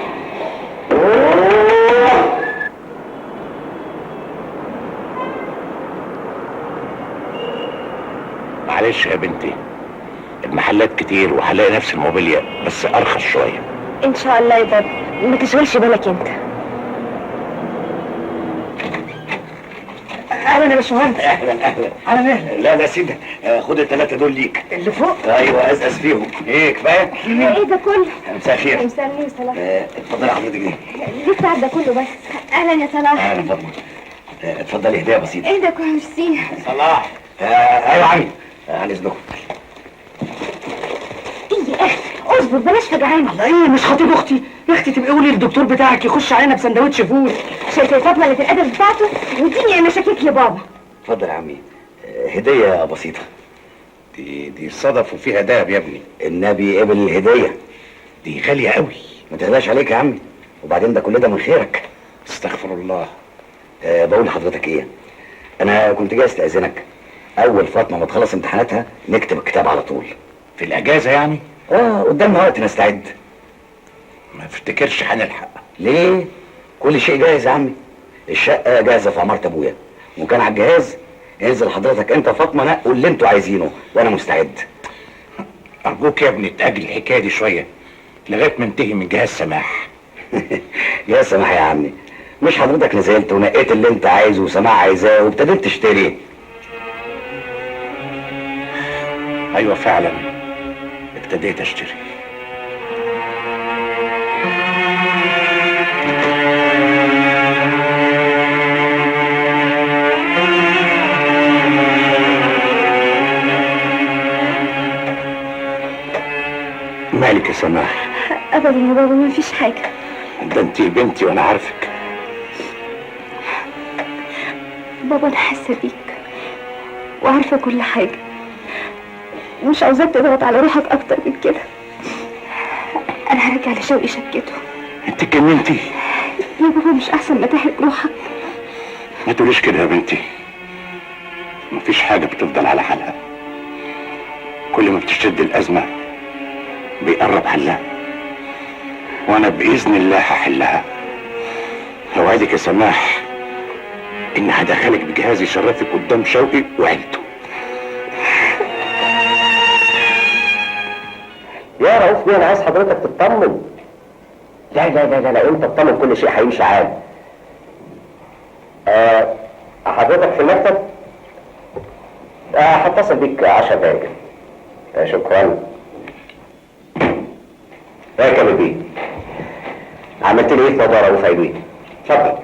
E: معلش يا بنتي
B: المحلات كتير وهلاقي نفس الموبيليا بس ارخص شويه.
J: ان شاء الله يا بابا، ما تشغلش بالك انت.
L: اهلا يا باشمهندس.
E: اهلا
L: على مهلك.
E: لا لا سيدي، خد الثلاثه دول ليك.
L: اللي فوق؟
E: ايوه ازقز فيهم. ايه كفايه؟
J: ايه ده كله؟
E: مساء الخير.
J: مساء النور يا صلاح.
E: اتفضلي حضرتك دي.
J: ليه التعب ده كله بس؟ اهلا يا صلاح.
E: اهلا فاطمه. اتفضلي هديه بسيطه.
J: ايه ده كله؟ ميرسي.
E: صلاح. ايوه عمي. عن اذنكم.
J: ايه يا اخي اصبر بلاش فجعان.
L: الله ايه مش خطيب اختي؟ يا اختي تبقي قولي للدكتور بتاعك يخش علينا بسندوتش فول.
J: شايفه فاطمه اللي في الادب بتاعته وديني انا شكيت لبابا.
E: اتفضل يا عمي. هديه بسيطه. دي صدف وفيها دهب يا ابني. النبي قبل الهديه. دي غاليه قوي. ما تغلاش عليك يا عمي، وبعدين ده كل ده من خيرك. استغفر الله. بقول لحضرتك ايه، انا كنت جاي استاذنك اول فاطمه ما تخلص امتحاناتها نكتب الكتاب على طول. في الاجازه يعني؟ قدامنا وقت نستعد. ما افتكرش هنلحق. ليه؟ كل شيء جاهز يا عمي. الشقه جاهزه في عماره ابويا، وكان على الجهاز انزل حضرتك انت وفاطمه نقوا اللي انتوا عايزينه وانا مستعد. ارجوك يا ابني تاجل الحكايه دي شويه لغايه ما انتهي من جهاز سماح. يا سماح يا عمي، مش حضرتك نزلت ونقيت اللي انت عايزه وسماح عايزاه وابتديت تشتري؟ ايوه فعلا ابتديت اشتري. مالك يا سماح؟
J: ابدا يا بابا ما فيش حاجه.
E: ده انتي بنتي وانا عارفك.
J: بابا انا حاسه بيك وعارفه كل حاجه، مش عاوزاك تضغط على روحك اكتر من كده. انا هرجع لشوقي شكته.
E: انت اتجننتي
J: يا بابا، مش احسن ما تحرق روحك؟
E: ما تقوليش كده يا بنتي. مفيش حاجه بتفضل على حالها، كل ما بتشتد الازمه بيقرب حلها، وانا باذن الله هحلها. اوعدك يا سماح ان هدخلك بجهاز يشرفك قدام شوقي وعيلته.
L: يا رؤوف انا عايز حضرتك تطمن. لا لا لا لا انت تطمن، كل شيء هيمشي عادي. حضرتك في المكتب؟ هتصل بيك 10 دقايق. شكرا. يا كامل بيه، عملت لي ايه في موضوع رؤوف ايوه؟ اتفضل.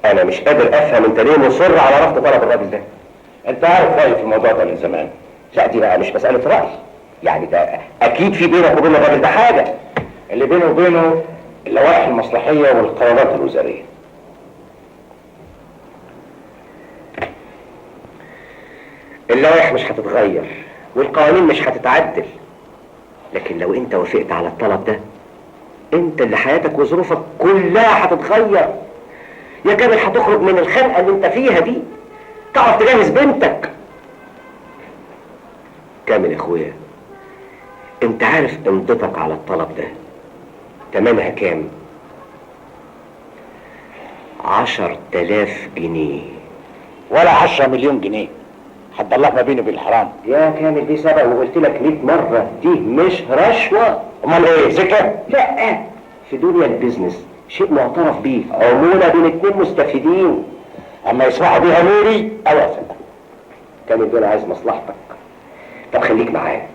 L: انا مش قادر افهم انت ليه مصر على رفض طلب الراجل ده.
E: انت عارف رايي في الموضوع ده من زمان.
L: لا دي بقى مش مسألة رأي، يعني ده اكيد في بينك وبين الراجل ده حاجة.
E: اللي بينه وبينه اللوائح المصلحيه والقرارات الوزاريه.
L: اللوائح مش هتتغير والقوانين مش هتتعدل، لكن لو انت وافقت على الطلب ده انت اللي حياتك وظروفك كلها هتتغير. يا كامل هتخرج من الخنقه اللي انت فيها دي، تعرف تجهز بنتك. كامل يا اخويا، انت عارف امضتك على الطلب ده تمنها كام؟ 10,000 جنيه.
E: ولا 10 مليون جنيه. حد الله ما بيني وبين الحرام.
L: يا كامل دي سبق وقلت لك 100 مرة دي مش رشوة.
E: امال ايه؟ سكة؟
L: لا، في دنيا البيزنس شيء معترف بيه، عمولة بين 2 مستفيدين.
E: اما يسمعوا بيها نوري اوافق.
L: كامل دول عايز مصلحتك. طب خليك معايا.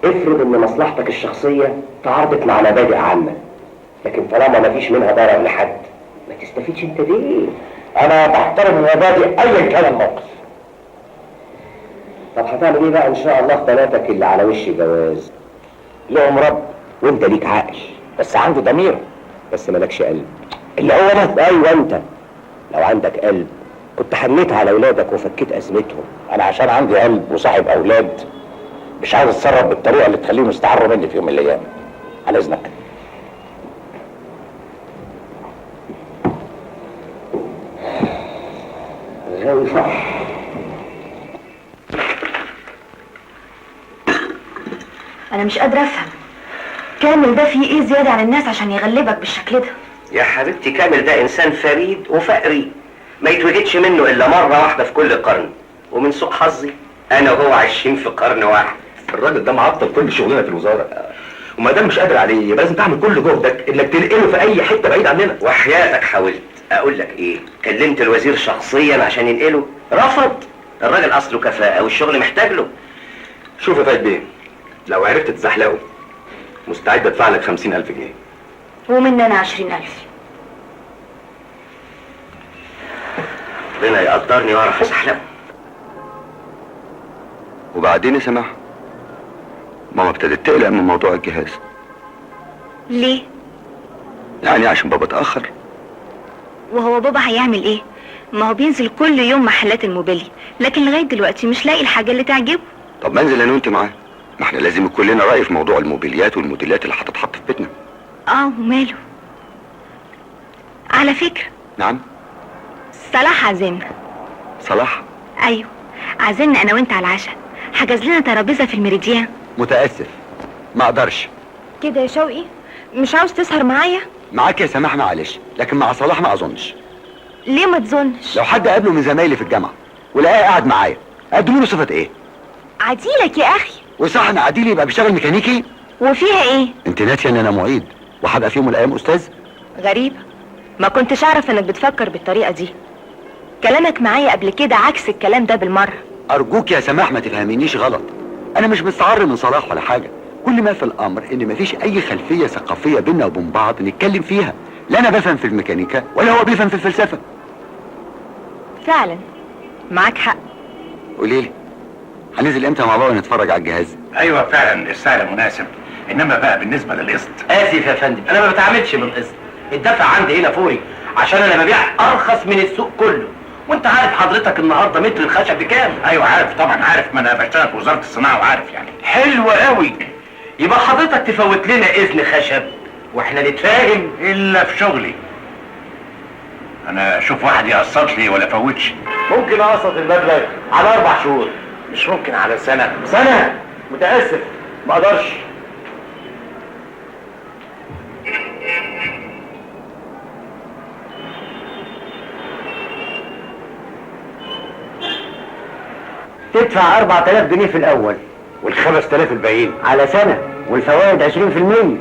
L: افرض ان مصلحتك الشخصية تعارضت مع مبادئ عامة، لكن طالما مفيش منها ضرر لحد ما تستفيدش انت ليه؟
E: انا بحترم المبادئ ايا كان الموقف.
L: طب هتعمل ايه بقى ان شاء الله في بناتك اللي على وش جواز؟
E: لهم رب
L: وانت ليك عقل
E: بس عنده ضمير.
L: بس مالكش قلب. اللي هو انا؟ ايوه انت. لو عندك قلب كنت حنيت على اولادك وفكيت ازمتهم.
E: انا عشان عندي قلب وصاحب اولاد مش عايز اتصرف بالطريقه اللي تخليهم يستعروا مني في يوم من الايام. على اذنك.
L: غاوي فرح.
C: انا مش قادره افهم كامل ده فيه ايه زياده عن الناس عشان يغلبك بالشكل ده؟
L: يا حبيبتي كامل ده انسان فريد وفقري، ما يتوجدش منه الا مرة واحدة في كل قرن، ومن سوء حظي انا وهو عايشين في قرن واحد.
K: الراجل ده معطل كل شغلنا في الوزاره، وما دام مش قادر عليه يبقى لازم تعمل كل جهدك انك تنقله في اي حته بعيد عننا.
L: وحياتك حاولت. اقول لك ايه، كلمت الوزير شخصيا عشان ينقله، رفض. الراجل اصله كفاءة والشغل محتاج له.
K: شوف يا فايد بيه، لو عرفت تزحلقه مستعد ادفع لك 50,000 جنيه.
J: ومننا 20,000.
L: ربنا يقدرني واعرف ازحلقه.
K: وبعدين يا سماح، ماما ابتدت تقلق من موضوع الجهاز.
J: ليه؟
K: يعني عشان بابا اتاخر.
J: وهو بابا هيعمل ايه؟ ما هو بينزل كل يوم محلات الموبيلي، لكن لغايه دلوقتي مش لاقي الحاجه اللي تعجبه.
K: طب ما انزل انا وانت معاه، ما احنا لازم يكون لنا راي في موضوع الموبيليات والموديلات اللي هتتحط في بيتنا.
J: وماله؟ على فكره.
K: نعم.
J: صلاح عازمنا.
K: صلاح؟
J: ايوه، عازمنا انا وانت على العشاء، حجز لنا ترابيزه في الميريديان.
K: متاسف ما اقدرش.
J: كده يا شوقي؟ مش عاوز تسهر معايا؟
K: معاك يا سماح معلش، لكن مع صلاح ما اظنش.
J: ليه ما تظنش؟
K: لو حد قابله من زمايلي في الجامعه ولقاه قاعد معايا اقدم له صفه ايه؟
J: عديلك يا اخي.
K: وصح ان عديلي يبقى بيشتغل ميكانيكي؟
J: وفيها ايه؟
K: انت ناسيه ان انا معيد وهبقى في يوم من الايام استاذ؟
J: غريبه، ما كنتش اعرف انك بتفكر بالطريقه دي. كلامك معايا قبل كده عكس الكلام ده بالمره.
K: ارجوك يا سماح ما تفهمينيش غلط، انا مش مستعر من صلاح ولا حاجه، كل ما في الامر ان مفيش اي خلفيه ثقافيه بينا وبين بعض نتكلم فيها، لا انا بفهم في الميكانيكا ولا هو بيفهم في الفلسفه.
J: فعلا معاك حق.
K: قولي لي هننزل امتى مع بابا نتفرج على الجهاز؟
B: ايوه فعلا السعر مناسب، انما بقى بالنسبه للقسط.
L: اسف يا فندم، انا ما بتعاملش بالقسط، الدفع عندي هنا فوري، عشان انا ببيع ارخص من السوق كله. وانت عارف حضرتك النهارده متر الخشب بكام؟
B: ايوه عارف طبعا عارف، ما انا بشتغل في وزاره الصناعه وعارف يعني.
L: حلو قوي، يبقى حضرتك تفوت لنا اذن خشب واحنا نتفاهم.
B: الا في شغلي انا اشوف واحد يقسط لي ولا فوتش.
L: ممكن اقسط المبلغ على 4 شهور.
B: مش ممكن على سنه.
L: سنه؟ متاسف ما اقدرش.
I: تدفع 4,000 جنيه في الاول
B: وال5,000 الباقيين
I: على سنه، والفوائد 20%.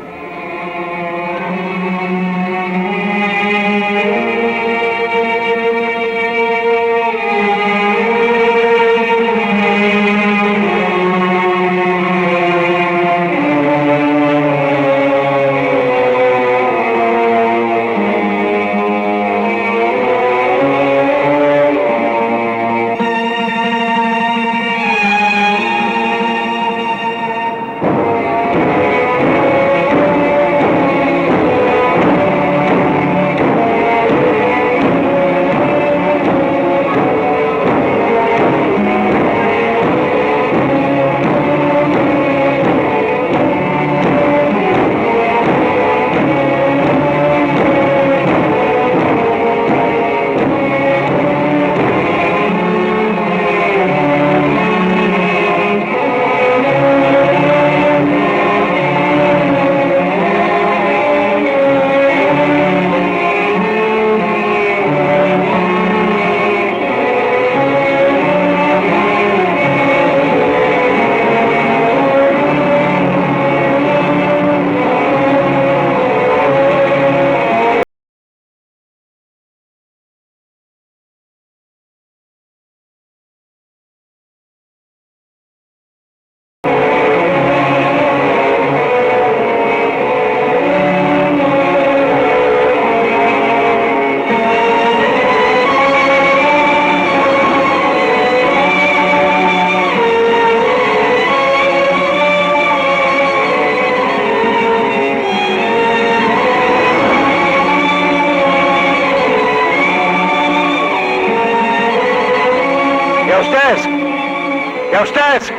E: يا استاذ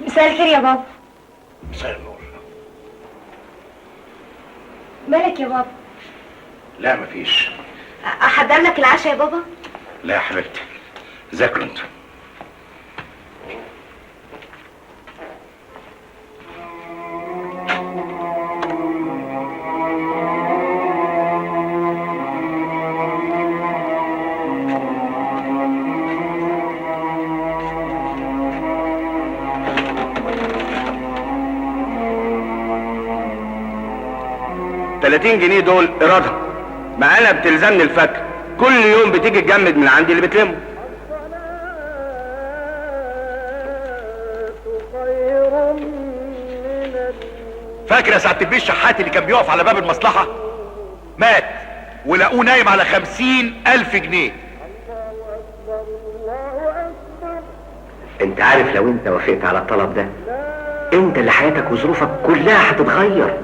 J: مساء الخير يا بابا.
B: مساء النور.
J: مالك يا بابا؟
B: لا مفيش.
J: احضر لك العشاء يا بابا؟
B: لا يا حبيبتي، ذاكروا انتوا.
E: $30 دول إيرادها، معانا بتلزمني الفاكهة، كل يوم بتيجي تجمد من عندي اللي بتلمه.
K: فاكر يا سعاده البيه الشحات اللي كان بيقف على باب المصلحه؟ مات ولقوه نايم على 50,000 جنيه.
L: انت عارف لو انت وافقت على الطلب ده، انت اللي حياتك وظروفك كلها هتتغير،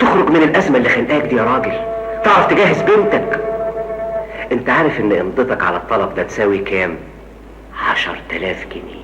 L: تخرج من الازمه اللي خانقاك دي يا راجل، تعرف تجهز بنتك. انت عارف ان امضتك على الطلب ده تساوي كام؟ 10,000 جنيه.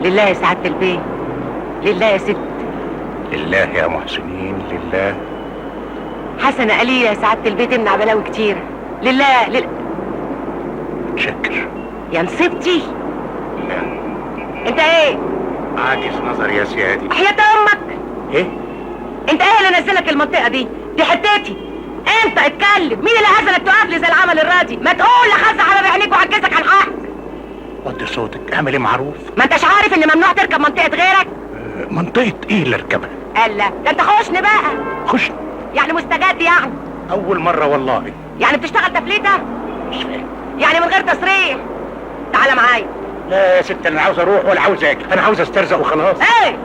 C: لله يا سعادة البيه، لله يا ست.
B: لله يا محسنين، لله.
C: حسنة قالية يا سعادة البيه تمنع بلاوي كتير. لله.
B: متشكر.
C: يا نصيبتي.
B: لا.
C: انت ايه؟
B: عاجز نظر يا سيادي.
C: حياة امك.
B: ايه؟
C: انت ايه اللي نزلك المنطقة دي؟ دي حتتي. انت اتكلم، مين اللي عزلك تقف لي زي العمل الراضي؟ ما تقول لخز على بعينيك وعجزك عن حقك.
B: وطي صوتك، اعمل ايه معروف؟
C: ما انتش عارف ان ممنوع تركب منطقة غيرك؟
B: منطقة ايه اللي اركبها؟
C: الا ده انت خشن بقى.
B: خشن؟
C: يعني مستجد يعني؟
B: اول مرة والله.
C: يعني بتشتغل تفليتة؟
B: مش فاهم.
C: يعني من غير تصريح؟ تعالى معايا.
B: لا يا ست، انا عاوز اروح ولا عاوز اجي، انا عاوز استرزق وخلاص.
C: ايه؟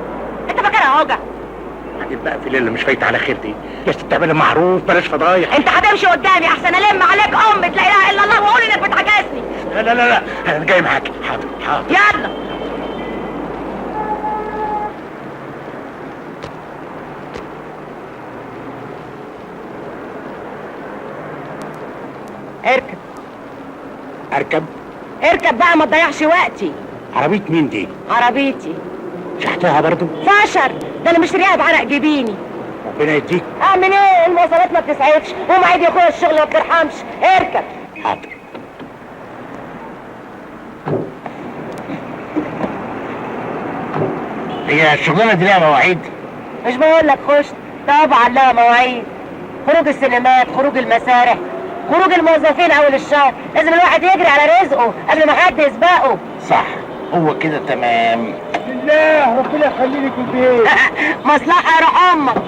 C: انت فاكرها هوجة؟
B: بعدين بقى في ليلة مش فايت على خير دي يا ست، اعملي معروف بلاش فضايح.
C: انت هتمشي قدامي احسن الم عليك ام لا اله الا الله واقول انك بتعجزني.
B: لا انا جاي معاك. حاضر.
C: يلا. اركب بقى ما تضيعش وقتي.
B: عربية مين دي؟
C: عربيتي.
B: شحتها برضو؟
C: فشر، ده انا مشتريها بعرق جبيني.
B: ربنا يديك.
C: اعمل ايه؟ المواصلات ما بتسعفش ومواعيد يا اخويا الشغل ما بترحمش. اركب.
B: حاضر. هي الشغلانة دي لها مواعيد؟
C: مش بقول لك خش؟ طبعا لها مواعيد. خروج السينمات، خروج المسارح، خروج الموظفين اول الشهر، لازم الواحد يجري على رزقه قبل ما حد يسبقه.
B: صح، هو كده تمام.
I: بالله ربنا يخليني في البيت.
C: مصلحة يا روح امك.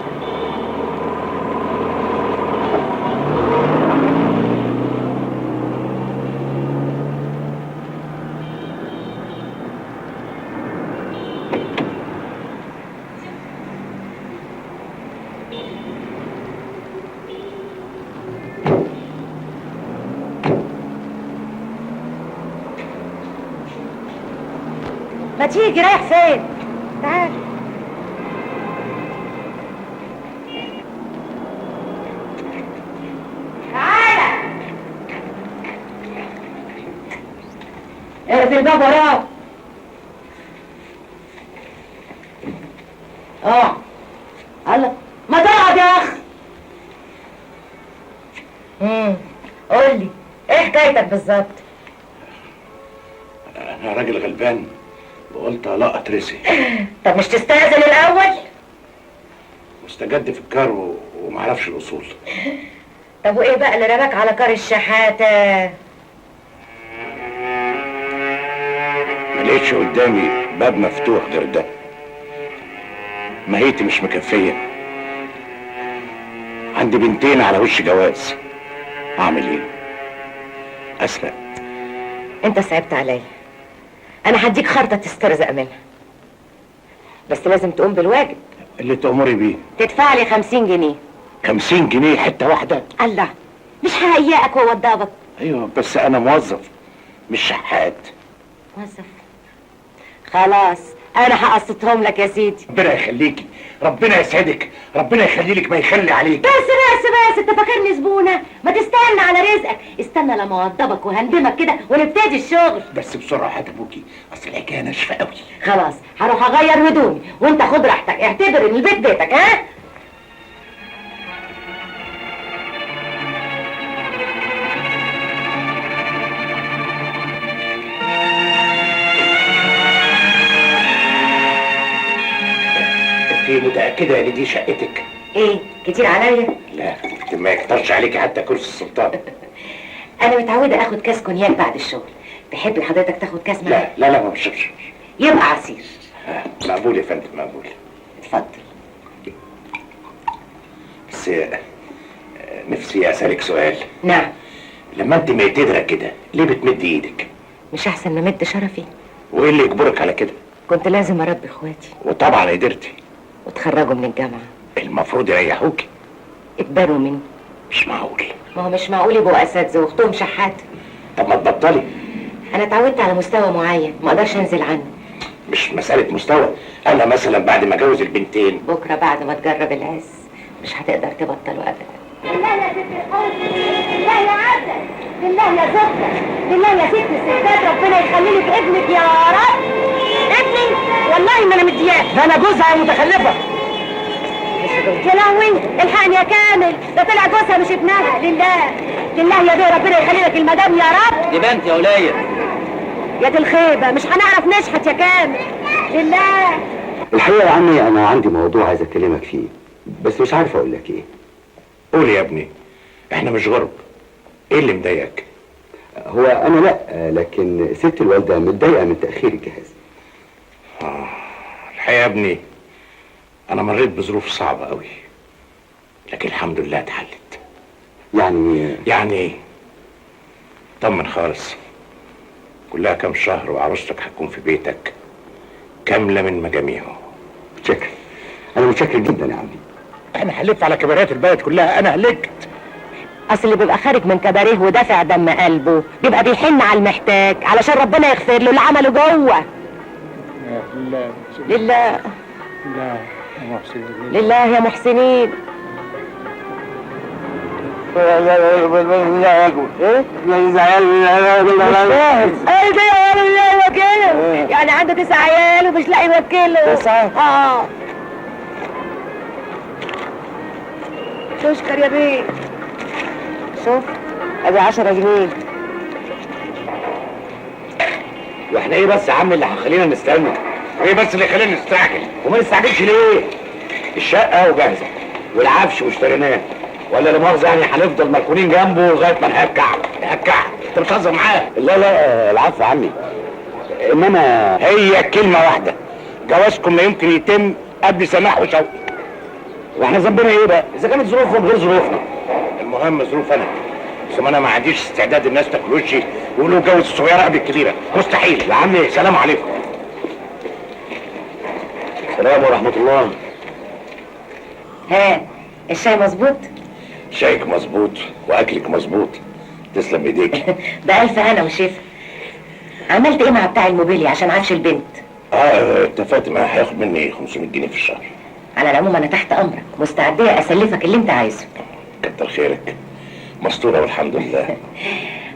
C: ما تيجي رايح فين؟ تعال. تعالى. اقفل الباب وراك. الله، ما تقعد يا اخ. قول لي ايه حكايتك بالظبط؟
B: انا راجل غلبان وقلت القط رزقي.
C: طب مش تستأذن الاول؟
B: مستجد في الكار ومعرفش الاصول.
C: طب وايه بقى اللي رماك على كار الشحاته؟
E: ما لقيتش قدامي باب مفتوح غير ده. ماهيتي مش مكفيه، عندي بنتين على وش جواز، اعمل ايه؟ اسرق؟
C: انت صعبت عليا. انا هديك خرطه تسترزق منها، بس لازم تقوم بالواجب.
E: اللي تأمري بيه.
C: تدفع لي 50 جنيه.
E: 50 جنيه حته واحده؟
C: الله، مش ههيئك ووضبك.
E: ايوه بس انا موظف مش شحات.
C: موظف؟ خلاص انا هقسطهم لك يا سيدي.
E: ربنا يخليكي، ربنا يسعدك، ربنا يخلي لك ما يخلي عليك.
C: بس انت فاكرني زبونه؟ ما تستنى على رزقك، استنى لما اوضبك وهندمك كده ونبتدي الشغل.
E: بس بسرعه هات ابوكي، اصل الحكايه ناشفه قوي.
C: خلاص هروح اغير هدومي وانت خد راحتك، اعتبر ان البيت بيتك. ها؟
E: انت متاكده ان دي شقتك؟
C: ايه كتير عليا؟
E: لا ما يكترش عليكي حتى كرسي السلطان.
C: انا متعوده اخد كاس كونياك بعد الشغل. تحب حضرتك تاخد كاس معايا؟
E: لا ما بشربش.
C: يبقى عصير.
E: مقبول يا فندم، مقبول.
C: اتفضل.
E: بس نفسي اسالك سؤال.
C: نعم.
E: لما انت معتدره كده ليه بتمد ايدك؟
C: مش احسن نمد شرفي؟
E: وايه اللي يجبرك على كده؟
C: كنت لازم اربي اخواتي
E: وطبعا قدرتي
C: وتخرجوا من الجامعه.
E: المفروض يريحوكي.
C: اتبروا مني.
E: مش معقول.
C: ما هو مش معقول يبقوا اساتذه واختهم شحات.
E: طب ما تبطلي.
C: انا اتعودت على مستوى معين ما اقدرش انزل عنه.
E: مش مساله مستوى، انا مثلا بعد ما اجوز البنتين
C: بكره بعد ما تجرب العز مش هتقدر تبطله ابدا.
J: بالله يا ست الحوت، بالله يا عسل، بالله يا زبده، بالله يا ست الستات، ربنا يخلي لك ابنك يا رب. ابني والله ما انا مدياه.
I: ده انا جوزها يا متخلفه.
J: يا لهوي الحقني يا كامل، ده طلع جوزها مش ابنها. لله يا بيه، ربنا يخلي لك المدام يا رب.
F: دي بنت يا ولية.
J: يا دي الخيبه مش هنعرف نشحت يا كامل. لله.
K: الحقيقه يا عمي انا عندي موضوع عايز اكلمك فيه، بس مش عارف اقول لك ايه.
E: قول يا ابني، احنا مش غرب. ايه اللي مضايقك؟
K: هو انا لا، لكن ست الوالده متضايقه من تاخير الجهاز.
E: الحقيقه يا ابني انا مريت بظروف صعبه قوي، لكن الحمد لله اتحلت. يعني ايه؟ طمن خالص، كلها كام شهر وعروستك هتكون في بيتك كامله من مجاميعه.
K: متشكر، انا متشكر جدا يا عمي.
I: انا هلف على كباريات البلد كلها، انا هلكت.
C: اصل اللي بيبقى خارج من كباريه ودافع دم قلبه بيبقى بيحن على المحتاج علشان ربنا يغفر له اللي عمله جوه. لله لله يا محسنين. يعني عنده 9 عيال ومش لاقي يوكله. تشكر يا بيه. شوف ادي 10 جنيه.
E: واحنا ايه بس يا عم اللي هخلينا نستنى؟ ايه بس اللي يخلينا نستعجل؟ وما نستعجلش ليه؟ الشقه وجاهزه والعفش واشتريناه، ولا لا مؤاخذه يعني هنفضل مركونين جنبه لغايه ما نهكع. انت بتهزر معاه؟
K: لا العفو يا عمي، انما
E: هي كلمه واحده، جوازكم لا يمكن يتم قبل سماح وشوقي.
K: واحنا ذنبنا ايه بقى؟ اذا كانت ظروفهم غير ظروفنا.
E: المهم ظروف انا، ثم انا ما عنديش استعداد الناس تاكل وشي ويقولوا جوز الصغيره قبل الكبيره، مستحيل. يا عمي سلام عليكم.
K: السلام ورحمه الله.
C: ها الشاي مظبوط؟
E: شايك مظبوط واكلك مظبوط، تسلم ايديك.
C: بألف هنا وشفا. عملت ايه مع بتاع الموبيليا عشان عفش البنت؟
E: اتفقت معاه هياخد مني 500 جنيه في الشهر.
C: على العموم انا تحت امرك، مستعديه اسلفك اللي انت عايزه.
E: كتر خيرك، مستوره والحمد لله.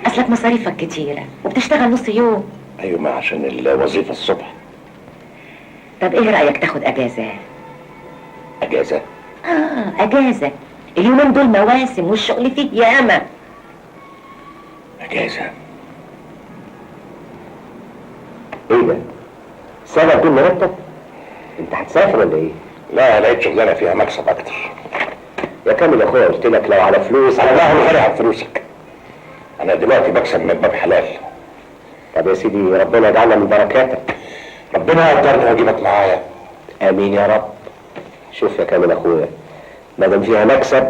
C: اصلك مصاريفك كتيره وبتشتغل نص يوم.
E: ايوه ما عشان الوظيفه الصبح.
C: طب ايه رايك تاخد اجازه؟
E: اجازه؟
C: اجازه، اليومين دول مواسم والشغل فيه ياما.
E: اجازه؟
K: ايه ده؟ سنة بدون مرتب؟ انت هتسافر ولا ايه؟
E: لا لقيت شغلانه فيها مكسب اكتر. يا كامل يا اخويا، قلت لك لو على فلوس على ظهر غير على فلوسك. انا دلوقتي بكسب من باب حلال. طب يا سيدي ربنا يجعلنا من بركاتك. ربنا يقدرني واجيبك معايا. امين يا رب. شوف يا كامل اخويا، ما دام فيها مكسب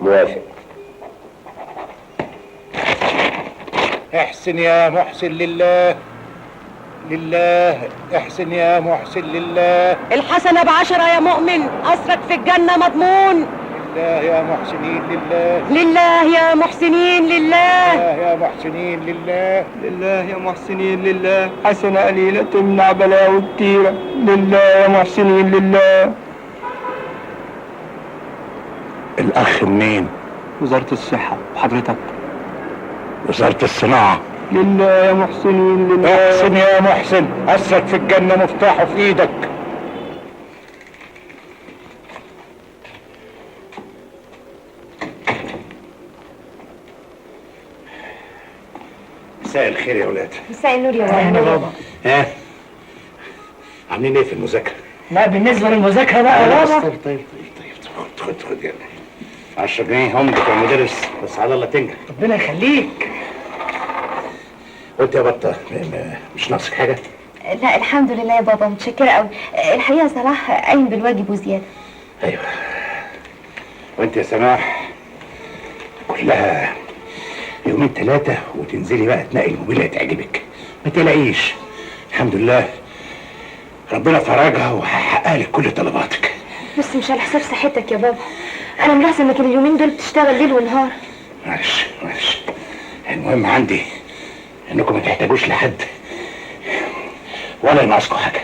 E: موافق.
B: احسن يا محسن لله، لله احسن يا محسن لله.
N: الحسنة ب10 يا مؤمن، قصرك في الجنة مضمون.
B: لله يا محسنين لله،
N: لله يا محسنين لله،
B: لله يا محسنين لله،
I: لله يا محسنين لله. حسنة قليلة تمنع بلاوي كتيرة. لله يا محسنين لله.
B: الاخ منين؟
I: وزارة الصحة. وحضرتك؟
B: وزارة الصناعة.
I: لله يا محسنين لله.
B: احسن يا محسن، قصرك في الجنة مفتاحه في ايدك. مساء الخير يا ولاد.
J: مساء النور يا
I: بابا.
B: ها عاملين ايه في المذاكرة؟
I: لا بالنسبة للمذاكرة بقى يا بابا.
B: طيب خد يلا 10 جنيه هم بتوع المدرس، بس على الله تنجح.
I: ربنا يخليك.
B: قلت يا بطة مش ناقصك حاجة؟
J: لا الحمد لله يا بابا، متشكرة قوي. الحقيقة صلاح قايم بالواجب وزيادة.
B: ايوه. وانت يا سماح كلها يومين 3 وتنزلي بقى تنقي الموبيل اللي تعجبك، ما تلاقيش. الحمد لله ربنا فرجها وهيحقق لك كل طلباتك.
J: بس مش على حساب صحتك يا بابا، انا ملاحظه انك اليومين دول بتشتغل ليل ونهار.
B: معلش المهم عندي انكم ما تحتاجوش لحد ولا ينقصكم حاجه.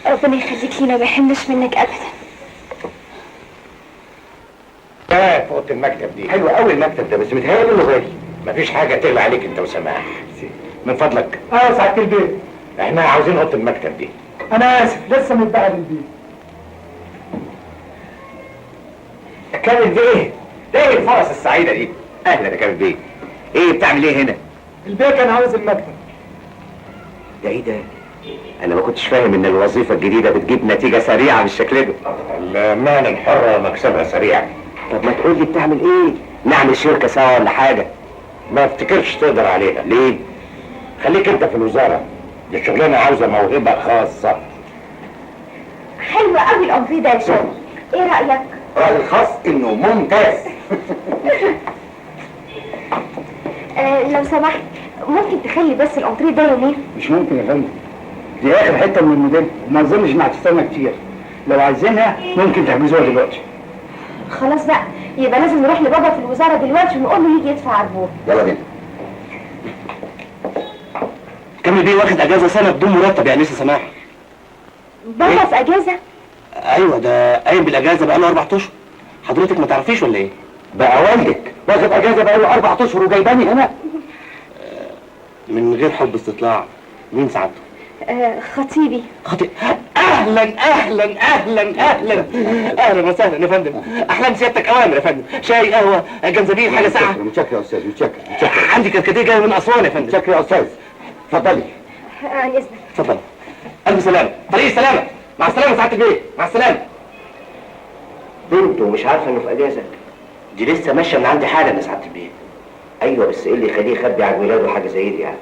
J: ربنا يخليك لينا وما يحرمناش منك ابدا.
B: في اوضه المكتب دي. حلو قوي المكتب ده، بس متهيألي انه غالي. مفيش حاجه تغلى عليك انت وسماح. من فضلك.
I: سعادة البيت.
B: احنا عاوزين اوضه المكتب دي.
I: انا اسف لسه متبقى بالبيت.
E: كامل بيه، ايه الفرص السعيدة دي؟ اهلا يا كامل بيه. ايه بتعمل ايه هنا؟
I: البيت كان عاوز المكتب.
E: ده ايه ده؟ انا ما كنتش فاهم ان الوظيفة الجديدة بتجيب نتيجة سريعة بالشكل ده.
B: المهنة الحرة مكسبها سريع.
E: طب ما تقول لي بتعمل ايه؟ نعمل شركة سوا ولا حاجة؟
B: ما افتكرش تقدر عليها.
E: ليه؟
B: خليك انت في الوزارة، دي الشغلانة عاوزة موهبة خاصة.
J: حلو قوي الأنفي ده يا شوقي، ايه رأيك؟
E: رأيي الخاص انه ممتاز.
J: لو سمحت ممكن تخلي بس الأنتريه ده يومين؟
I: مش ممكن يا فندم، دي اخر حته من الموديل، وما اظنش انها هتستنى كتير. لو عايزينها ممكن تحجزوها دلوقتي.
J: خلاص بقى، يبقى لازم نروح لبابا في الوزاره دلوقتي ونقول له يجي يدفع عربون.
E: يلا بينا.
G: كامل بيه واخد اجازه سنه بدون مرتب يا انسه سماح.
J: بابا في اجازه؟
G: ايوه ده قايم بالاجازه بقاله 4 اشهر. حضرتك ما تعرفيش ولا ايه؟
E: بقى والدك واخد اجازه بقاله 4 اشهر وجايباني هنا؟
G: من غير حب استطلاع، مين سعادته؟
J: خطيبي.
G: اهلا اهلا اهلا اهلا اهلا وسهلا يا فندم. احلام سيادتك اوامر يا فندم، شاي قهوه جنزبيل حاجه ساقعه.
E: متشكر يا استاذ، متشكر.
G: عندي كركديه جاي من اسوان يا فندم.
E: متشكر يا استاذ، اتفضلي.
J: عن اذنك.
G: اتفضل. الف سلامه، طريق السلامه. مع السلامه سعاده البيه، مع السلامه.
E: بنته مش عارفه انه في اجازه؟
G: دي لسه ماشيه من عندي حالا يا سعاده البيه.
E: ايوه بس ايه اللي يخليه يخبي عن ولاده حاجه زي دي يعني؟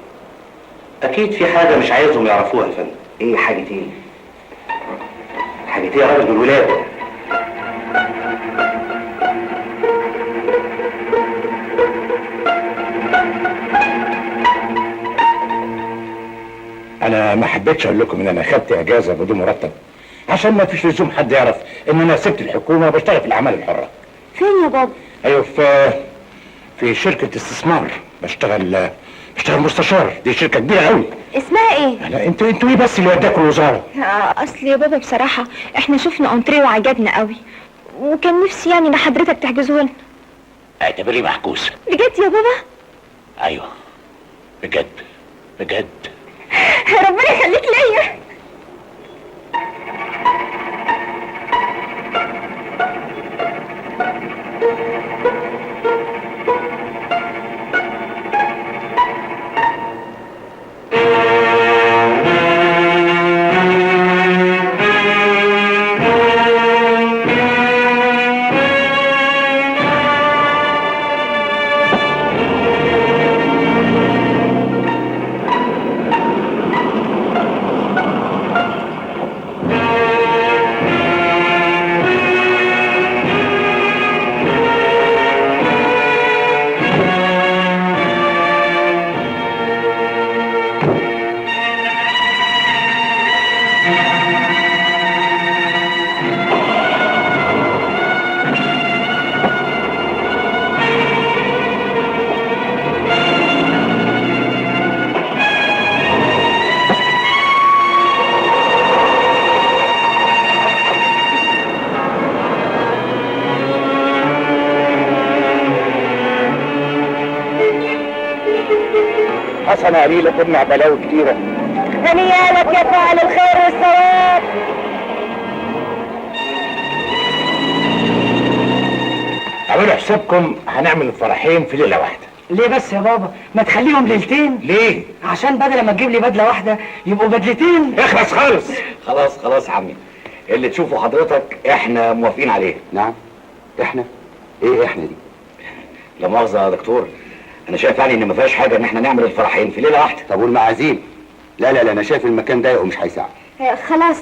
G: اكيد في حاجه مش عايزهم يعرفوها يا فندم.
E: ايه حاجه ايه؟ حاجه ايه يا راجل دول ولاده؟
B: انا ما حبيتش اقول لكم ان انا خدت اجازه بدون مرتب، عشان ما فيش لزوم حد يعرف ان انا سبت الحكومه وبشتغل في الاعمال الحره.
J: فين يا بابا؟
B: ايوه في شركه استثمار، بشتغل مستشار. دي شركه كبيره قوي.
J: اسمها ايه؟
B: لا انتوا ايه بس اللي وداكوا الوزاره؟
J: اصل يا بابا بصراحه احنا شفنا انتريه وعجبنا قوي، وكان نفسي يعني ان حضرتك تحجزه لنا.
B: اعتبريه محجوز.
J: بجد يا بابا؟
B: ايوه بجد بجد.
J: ربنا يخليك ليا.
E: سنه قليله تمنع بلاوي كتيره.
N: هنيالك يا فاعل الخير والثواب.
E: اعملوا حسابكم هنعمل الفرحين في ليله واحده.
I: ليه بس يا بابا؟ ما تخليهم ليلتين.
E: ليه؟
I: عشان بدل ما تجيب لي بدله واحده يبقوا بدلتين.
E: اخلص خالص. خلاص يا عمي، اللي تشوفه حضرتك احنا موافقين عليه.
K: نعم. احنا؟ ايه احنا دي؟
E: لا مؤاخذه يا دكتور، انا شايف يعني ان ما فيهاش حاجه ان احنا نعمل الفرحين في ليله واحده.
K: طب والمعازيم؟ لا انا شايف المكان ضيق ومش هيساعد.
J: خلاص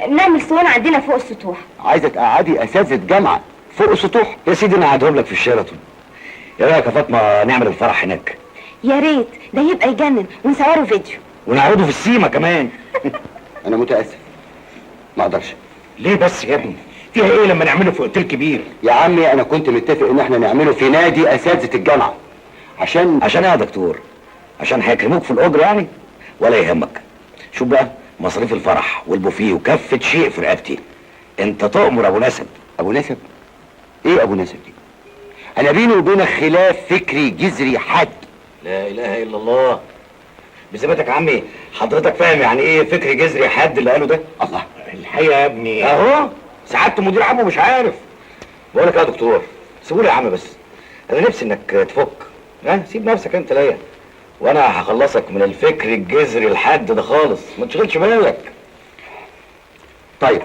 J: نعمل صوان عندنا فوق السطوح.
K: عايزه تقعدي اساتذه جامعه فوق السطوح؟
E: يا سيدي انا قاعدهم لك في الشيراتون. ايه رايك يا فاطمه نعمل الفرح هناك؟
J: يا ريت، ده يبقى يجنن، ونصوره فيديو
E: ونعرضه في السيما كمان.
K: انا متاسف، ما اقدرش.
E: ليه بس يا ابني؟ فيها ايه لما نعمله في اوتيل كبير؟
K: يا عمي انا كنت متفق ان احنا نعمله في نادي اساتذه الجامعه. عشان
E: ايه يا دكتور؟ عشان هيكرموك في الاجره يعني؟ ولا يهمك. شوف بقى، مصاريف الفرح والبوفيه وكافه شيء في رقبتي. انت تؤمر ابو نسب.
K: ابو نسب؟ ايه ابو نسب دي؟ انا بيني وبينك خلاف فكري جذري حاد.
E: لا اله الا الله. بذمتك يا عمي حضرتك فاهم يعني ايه فكر جذري حاد اللي قاله ده؟
K: الله،
E: الحقيقه يا ابني اهو سعادته مدير عمه مش عارف. بقول لك يا دكتور سيبولي يا عم، بس انا نفسي انك تفك. سيب نفسك انت ليا، وانا هخلصك من الفكر الجذري الحاد ده خالص، ما تشغلش بالك.
K: طيب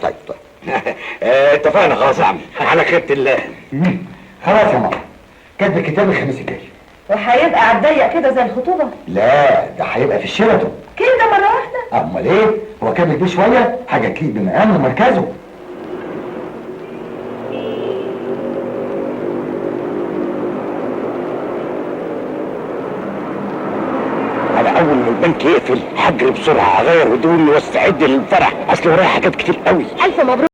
E: اتفقنا خلاص يا عم، على خيرة الله.
K: خلاص يا ماما، كاتب الكتاب الخميس الجاي.
C: وهيبقى على الضيق كده زي الخطوبه؟
K: لا ده هيبقى في الشيراتون.
C: كده مره واحده؟
K: امال ايه؟ هو كامل بيه شويه حاجه تليق بمقام ومركزه.
E: انا اول ما البنك يقفل هجري بسرعه اغير هدومي واستعد للفرح، اصل ورايا حاجات كتير قوي.
J: الف مبروك.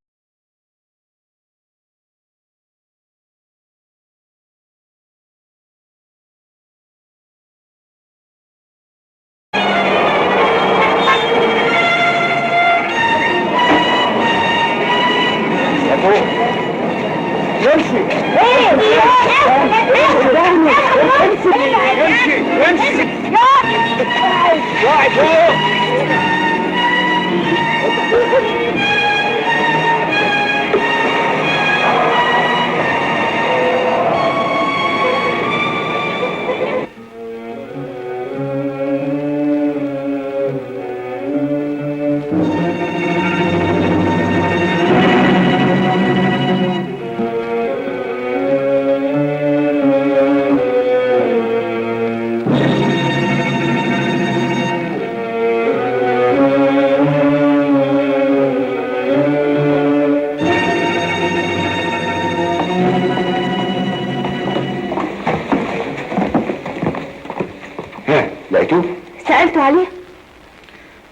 K: لقيتوه؟
J: سألته عليه؟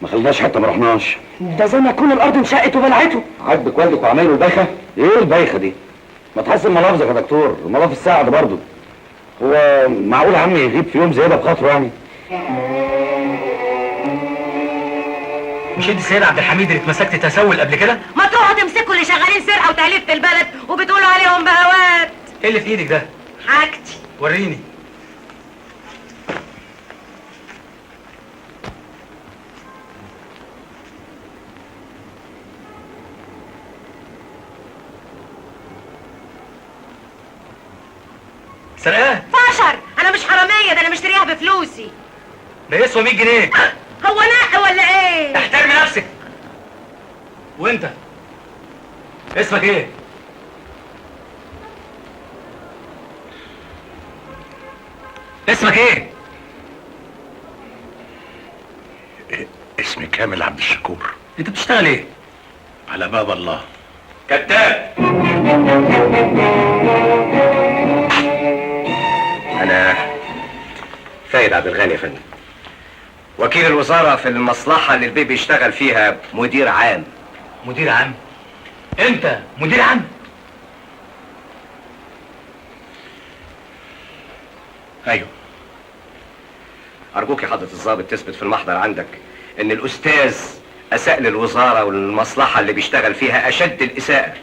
E: ما خلناش حتى ما رحناش.
I: ده زي ما تكون الارض انشقت وبلعته.
K: عاجبك والدك وعمايله البايخه؟
E: ايه البايخه دي؟ ما تحسن ملافظك يا دكتور، الملاف الساعد برضه. هو معقول عمي يغيب في يوم زي ده بخاطره يعني؟
F: مش انت السيد عبد الحميد اللي اتمسكت تسول قبل كده؟
N: ما تروحوا تمسكوا اللي شغالين سرقه وتهليف في البلد وبتقولوا عليهم بهوات.
F: ايه اللي في ايدك ده؟
N: حاجتي.
F: وريني. سرقاه؟
N: فشر، انا مش حراميه، ده انا مشتريها بفلوسي.
F: ده يسوى 100 جنيه.
N: هو نق ولا ايه؟
F: احترمي نفسك. وانت اسمك ايه؟ اسمك ايه؟
B: اسمي كامل عبد الشكور.
F: انت بتشتغل ايه؟
B: على باب الله.
F: كتاب.
L: أنا فايد عبد الغني يا فندم، وكيل الوزارة في المصلحة اللي البيه بيشتغل فيها مدير عام.
F: مدير عام؟ أنت مدير عام؟
L: أيوه. أرجوك يا حضرة الضابط تثبت في المحضر عندك إن الأستاذ أساء للوزارة والمصلحة اللي بيشتغل فيها أشد الإساءة،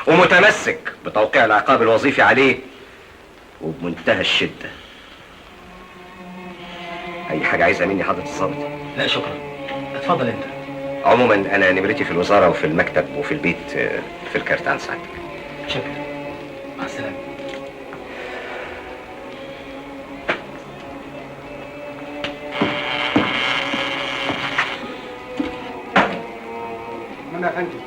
L: ومتمسك بتوقيع العقاب الوظيفي عليه وبمنتهى الشدة.
H: اي حاجه عايزها مني حضره الضابط؟
F: لا شكرا، اتفضل انت.
H: عموما انا نمرتي في الوزاره وفي المكتب وفي البيت في الكارت عن سعادتك.
F: شكرا، مع السلامه.
A: يا فندم.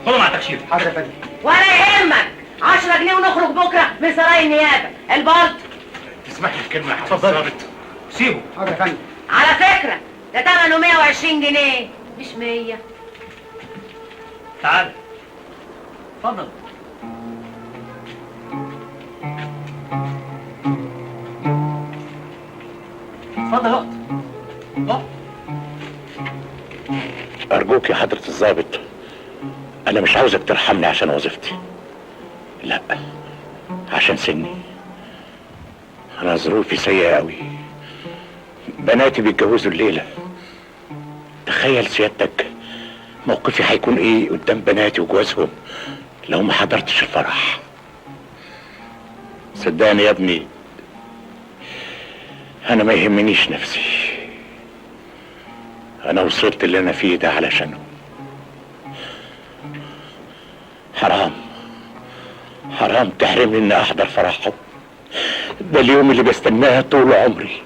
F: خدوا مع التكشيف.
A: حاضر يا فندم.
N: ولا يهمك، 10 جنيه ونخرج بكره من سراي النيابه. البلط
B: تسمح لي الكلمه يا حضره الضابط؟
F: سيبه.
A: حاضر يا فندم.
N: على فكره ده ثمنه 120 جنيه مش 100.
F: تعال اتفضل. اتفضل اقعد. اقعد.
B: أرجوك يا حضرة الضابط، أنا مش عاوزك ترحمني عشان وظيفتي، لا، عشان سني. أنا ظروفي سيئة أوي، بناتي بيتجوزوا الليلة. تخيل سيادتك موقفي هيكون إيه قدام بناتي وجوازهم لو ما حضرتش الفرح. صدقني يا ابني، أنا ما يهمنيش نفسي، أنا وصلت اللي أنا فيه ده علشانه. حرام تحرمني إني أحضر فرحهم، ده اليوم اللي بستناه طول عمري.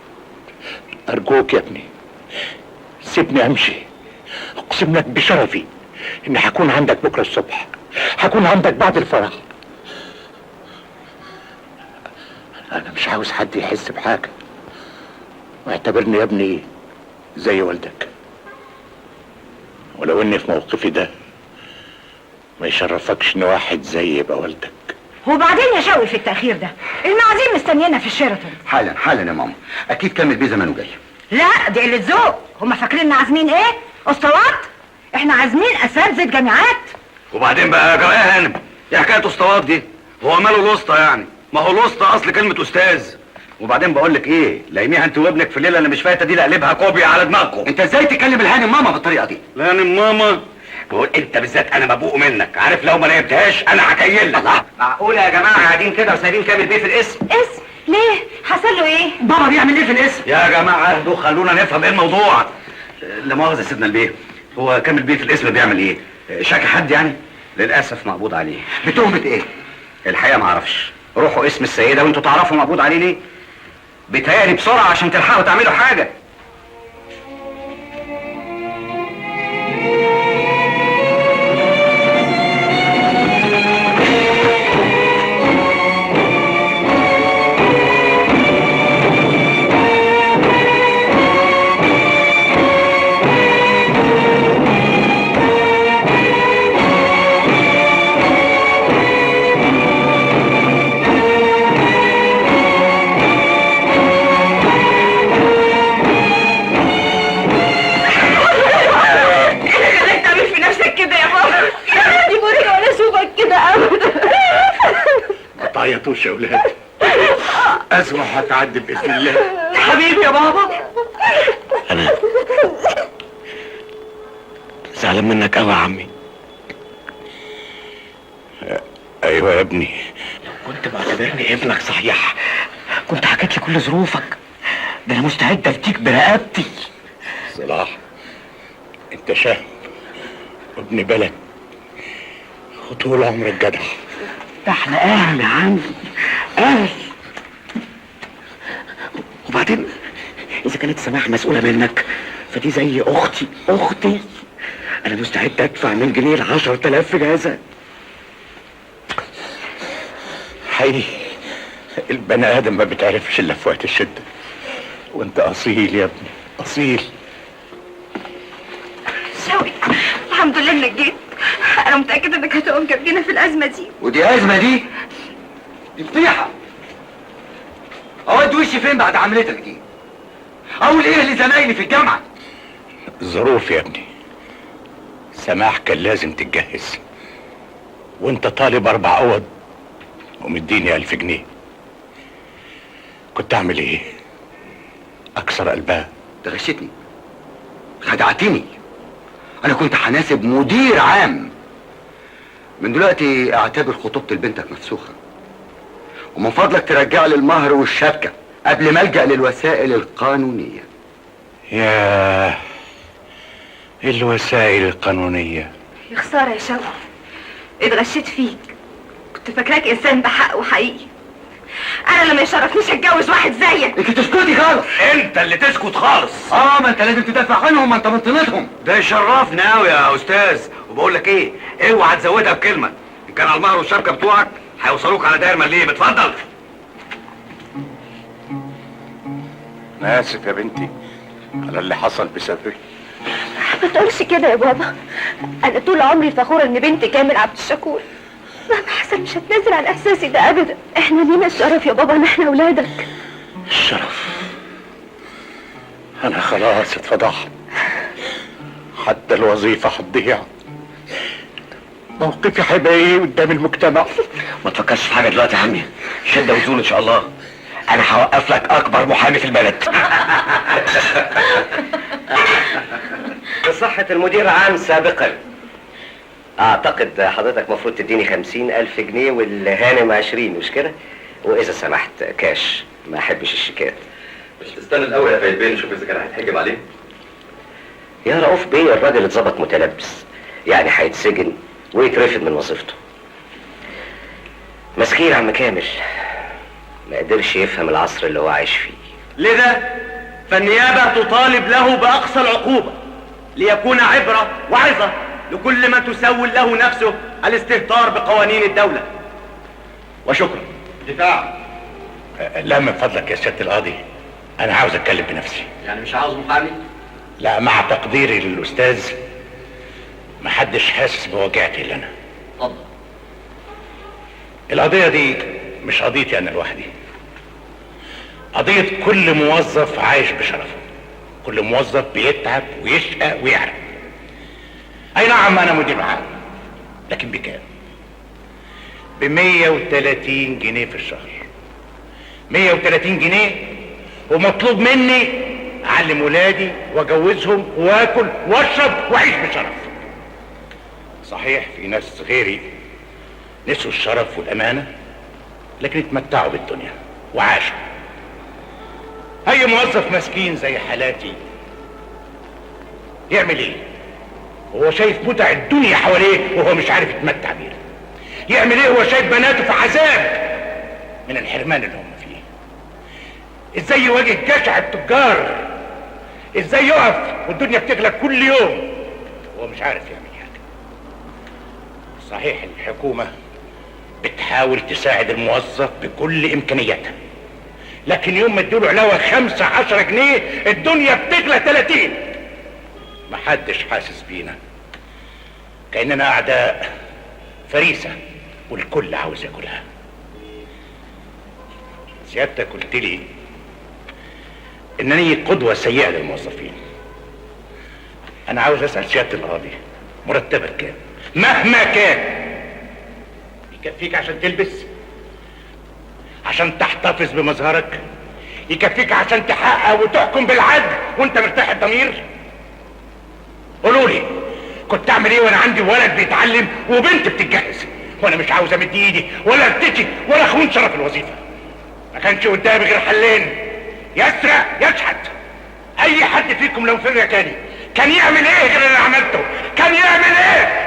B: أرجوك يا ابني سيبني أمشي، أقسم لك بشرفي إني هكون عندك بكرة الصبح، هكون عندك بعد الفرح. أنا مش عاوز حد يحس بحاجة، واعتبرني يا ابني زي والدك، ولو اني في موقفي ده ما يشرفكش ان واحد زي يبقى والدك.
C: وبعدين يا شوقي في التأخير ده المعازيم مستنينا في الشيراتون.
K: حالا يا ماما، اكيد كامل بيه زمانه جاي.
C: لا دي قلة ذوق، هما فاكريننا عازمين ايه؟ اسطوات؟ احنا عازمين اساتذة جامعات.
E: وبعدين بقى يا هانم، ايه حكايه اسطوات دي؟ هو ماله الوسطى يعني؟ ما هو الوسطى اصل كلمه استاذ. وبعدين بقول لك ايه، لايميها انت وابنك في الليله اللي مش فايته دي، لقلبها كوبيا على دماغكم.
K: انت ازاي تكلم الهانم ماما بالطريقه دي؟
E: الهانم ماما؟ بقول انت بالذات انا مبوق منك، عارف لو ما نيمتهاش انا هكيل لك.
L: معقوله يا جماعه قاعدين كده وسايبين كامل بيه في الاسم؟
C: اسم؟ ليه؟ حصل له ايه؟
L: بابا بيعمل ايه في الاسم؟
E: يا جماعه اهدوا خلونا نفهم ايه الموضوع. لا مؤاخذه يا سيدنا البيه، هو كامل بيه في الاسم بيعمل ايه؟ شاكي حد يعني؟ للاسف مقبوض عليه.
K: بتهمه ايه؟
E: الحقيقه ما اعرفش. روحوا اسم السيده وانتوا تعرفوا مقبوض عليه ليه؟ بيتهيألي بسرعه عشان تلحقوا تعملوا حاجه.
B: تعيطوش يا ولاد، أزمة هتعدي بإذن الله.
L: حبيبي يا بابا.
B: أنا زعلان منك أوي يا عمي. أيوة يا ابني،
L: كنت معتبرني ابنك صحيح كنت حكيت لي كل ظروفك، ده أنا مستعد أفتيك برقبتي.
B: صلاح أنت شاب وابن بلد وطول عمرك جدع.
L: ده احنا اهل يا عمي، اهل. وبعدين اذا كانت سماح مسؤوله منك فدي زي اختي. انا مستعد ادفع من جنيه ل 10,000 في جهازها.
B: حقيقي البني ادم ما بتعرفش الا في وقت الشده، وانت اصيل يا ابني، اصيل.
J: شوقي الحمد لله انك جيت، انا متاكده انك هتقوم جنبنا في الازمه دي.
K: ودي ازمه دي فضيحه. اودي وشي فين بعد عملتك دي؟ اقول ايه لزمايلي في الجامعه؟
B: ظروف يا ابني، سماح كان لازم تتجهز، وانت طالب 4 عوض ومديني 1000 جنيه. كنت اعمل ايه؟ اكسر قلبها؟
K: ده غشتني، خدعتني. انا كنت هناسب مدير عام. من دلوقتي اعتبر خطوبة لبنتك مفسوخة، ومن فضلك ترجع لي المهر والشبكة قبل ما الجأ للوسائل القانونية.
B: يا الوسائل القانونية.
J: يا خساره يا شوقي، اتغشيت فيك. كنت فاكراك انسان بحق وحقيقي. انا لما يشرفنيش اتجوز واحد زيك.
L: انت تسكتي خالص.
E: انت اللي تسكت خالص.
L: ما انت لازم تدافع عنهم، ما انت من طينتهم.
E: ده يشرفنا قوي يا استاذ. وبقول لك ايه، اوعى تزودها بكلمه. ان كان على المهر والشبكه بتوعك هيوصلوك على داير مليم. اتفضل.
B: انا اسف يا بنتي على اللي حصل بسببك.
J: ما تقولش كده يا بابا. انا طول عمري فخوره ان بنتي كامل عبد الشكور. مهما حصل مش هتنازل عن احساسي ده ابدا. احنا لينا الشرف يا بابا ان احنا اولادك.
B: الشرف؟ انا خلاص اتفضحت. حتى الوظيفة هتضيع. موقفي هيبقى ايه قدام المجتمع؟
L: ما تفكرش في حاجه دلوقتي يا عمي. شده وزول ان شاء الله. انا هوقف لك اكبر محامي في البلد.
O: بصحة المدير عام سابقا، اعتقد حضرتك مفروض تديني 50,000 جنيه والهانم 20، مش كده؟ واذا سمحت كاش، ما احبش الشيكات.
P: مش تستنى الاول يا فايد بيه نشوف اذا كان هيتحجب عليه؟
O: يا رؤوف بيه الراجل اتظبط متلبس، يعني هيتسجن ويترفد من وظيفته. مسكين عم كامل، ما قدرش يفهم العصر اللي هو عايش فيه.
D: لذا فالنيابة تطالب له بأقصى العقوبة ليكون عبرة وعظة لكل من تسول له نفسه الاستهتار بقوانين الدولة. وشكرا.
B: دفاع. لا من فضلك يا سيادة القاضي، أنا عاوز أتكلم بنفسي.
P: يعني مش عاوز محامي؟
B: لا، مع تقديري للأستاذ محدش حاسس بوجعتي إلا أنا.
P: اتفضل.
B: القضية دي مش قضيتي أنا لوحدي، قضية كل موظف عايش بشرفه، كل موظف بيتعب ويشقى ويعرق. أي نعم أنا مدير عام، لكن بكام؟ ب130 جنيه في الشهر. 130 جنيه ومطلوب مني أعلم ولادي وأجوزهم وآكل وأشرب وأعيش بشرف. صحيح في ناس غيري نسوا الشرف والأمانة لكن اتمتعوا بالدنيا وعاشوا. أي موظف مسكين زي حالاتي يعمل إيه؟ وهو شايف متع الدنيا حواليه وهو مش عارف يتمتع بيها. يعمل إيه وهو شايف بناته في عذاب من الحرمان اللي هم فيه؟ إزاي يواجه جشع التجار؟ إزاي يقف والدنيا بتغلى كل يوم وهو مش عارف يعمل حاجة؟ صحيح الحكومة بتحاول تساعد الموظف بكل إمكانياتها، لكن يوم ما اديله علاوة 15 جنيه الدنيا بتغلى 30. محدش حاسس بينا، كأننا أعداء فريسة والكل عاوز ياكلها. سيادتك قلت لي إنني قدوة سيئة للموظفين. أنا عاوز أسأل سيادة القاضي، مرتبك كام؟ مهما كان يكفيك عشان تلبس؟ عشان تحتفظ بمظهرك؟ يكفيك عشان تحقق وتحكم بالعدل وانت مرتاح الضمير؟ قولوا لي كنت اعمل ايه وانا عندي ولد بيتعلم وبنت بتتجهز وانا مش عاوز امد ايدي ولا ارتكي ولا اخون شرف الوظيفه؟ ما كانش قدامي غير حلين، يسرق يشحت. اي حد فيكم لو في مكاني كان يعمل ايه غير اللي عملته؟ كان يعمل ايه؟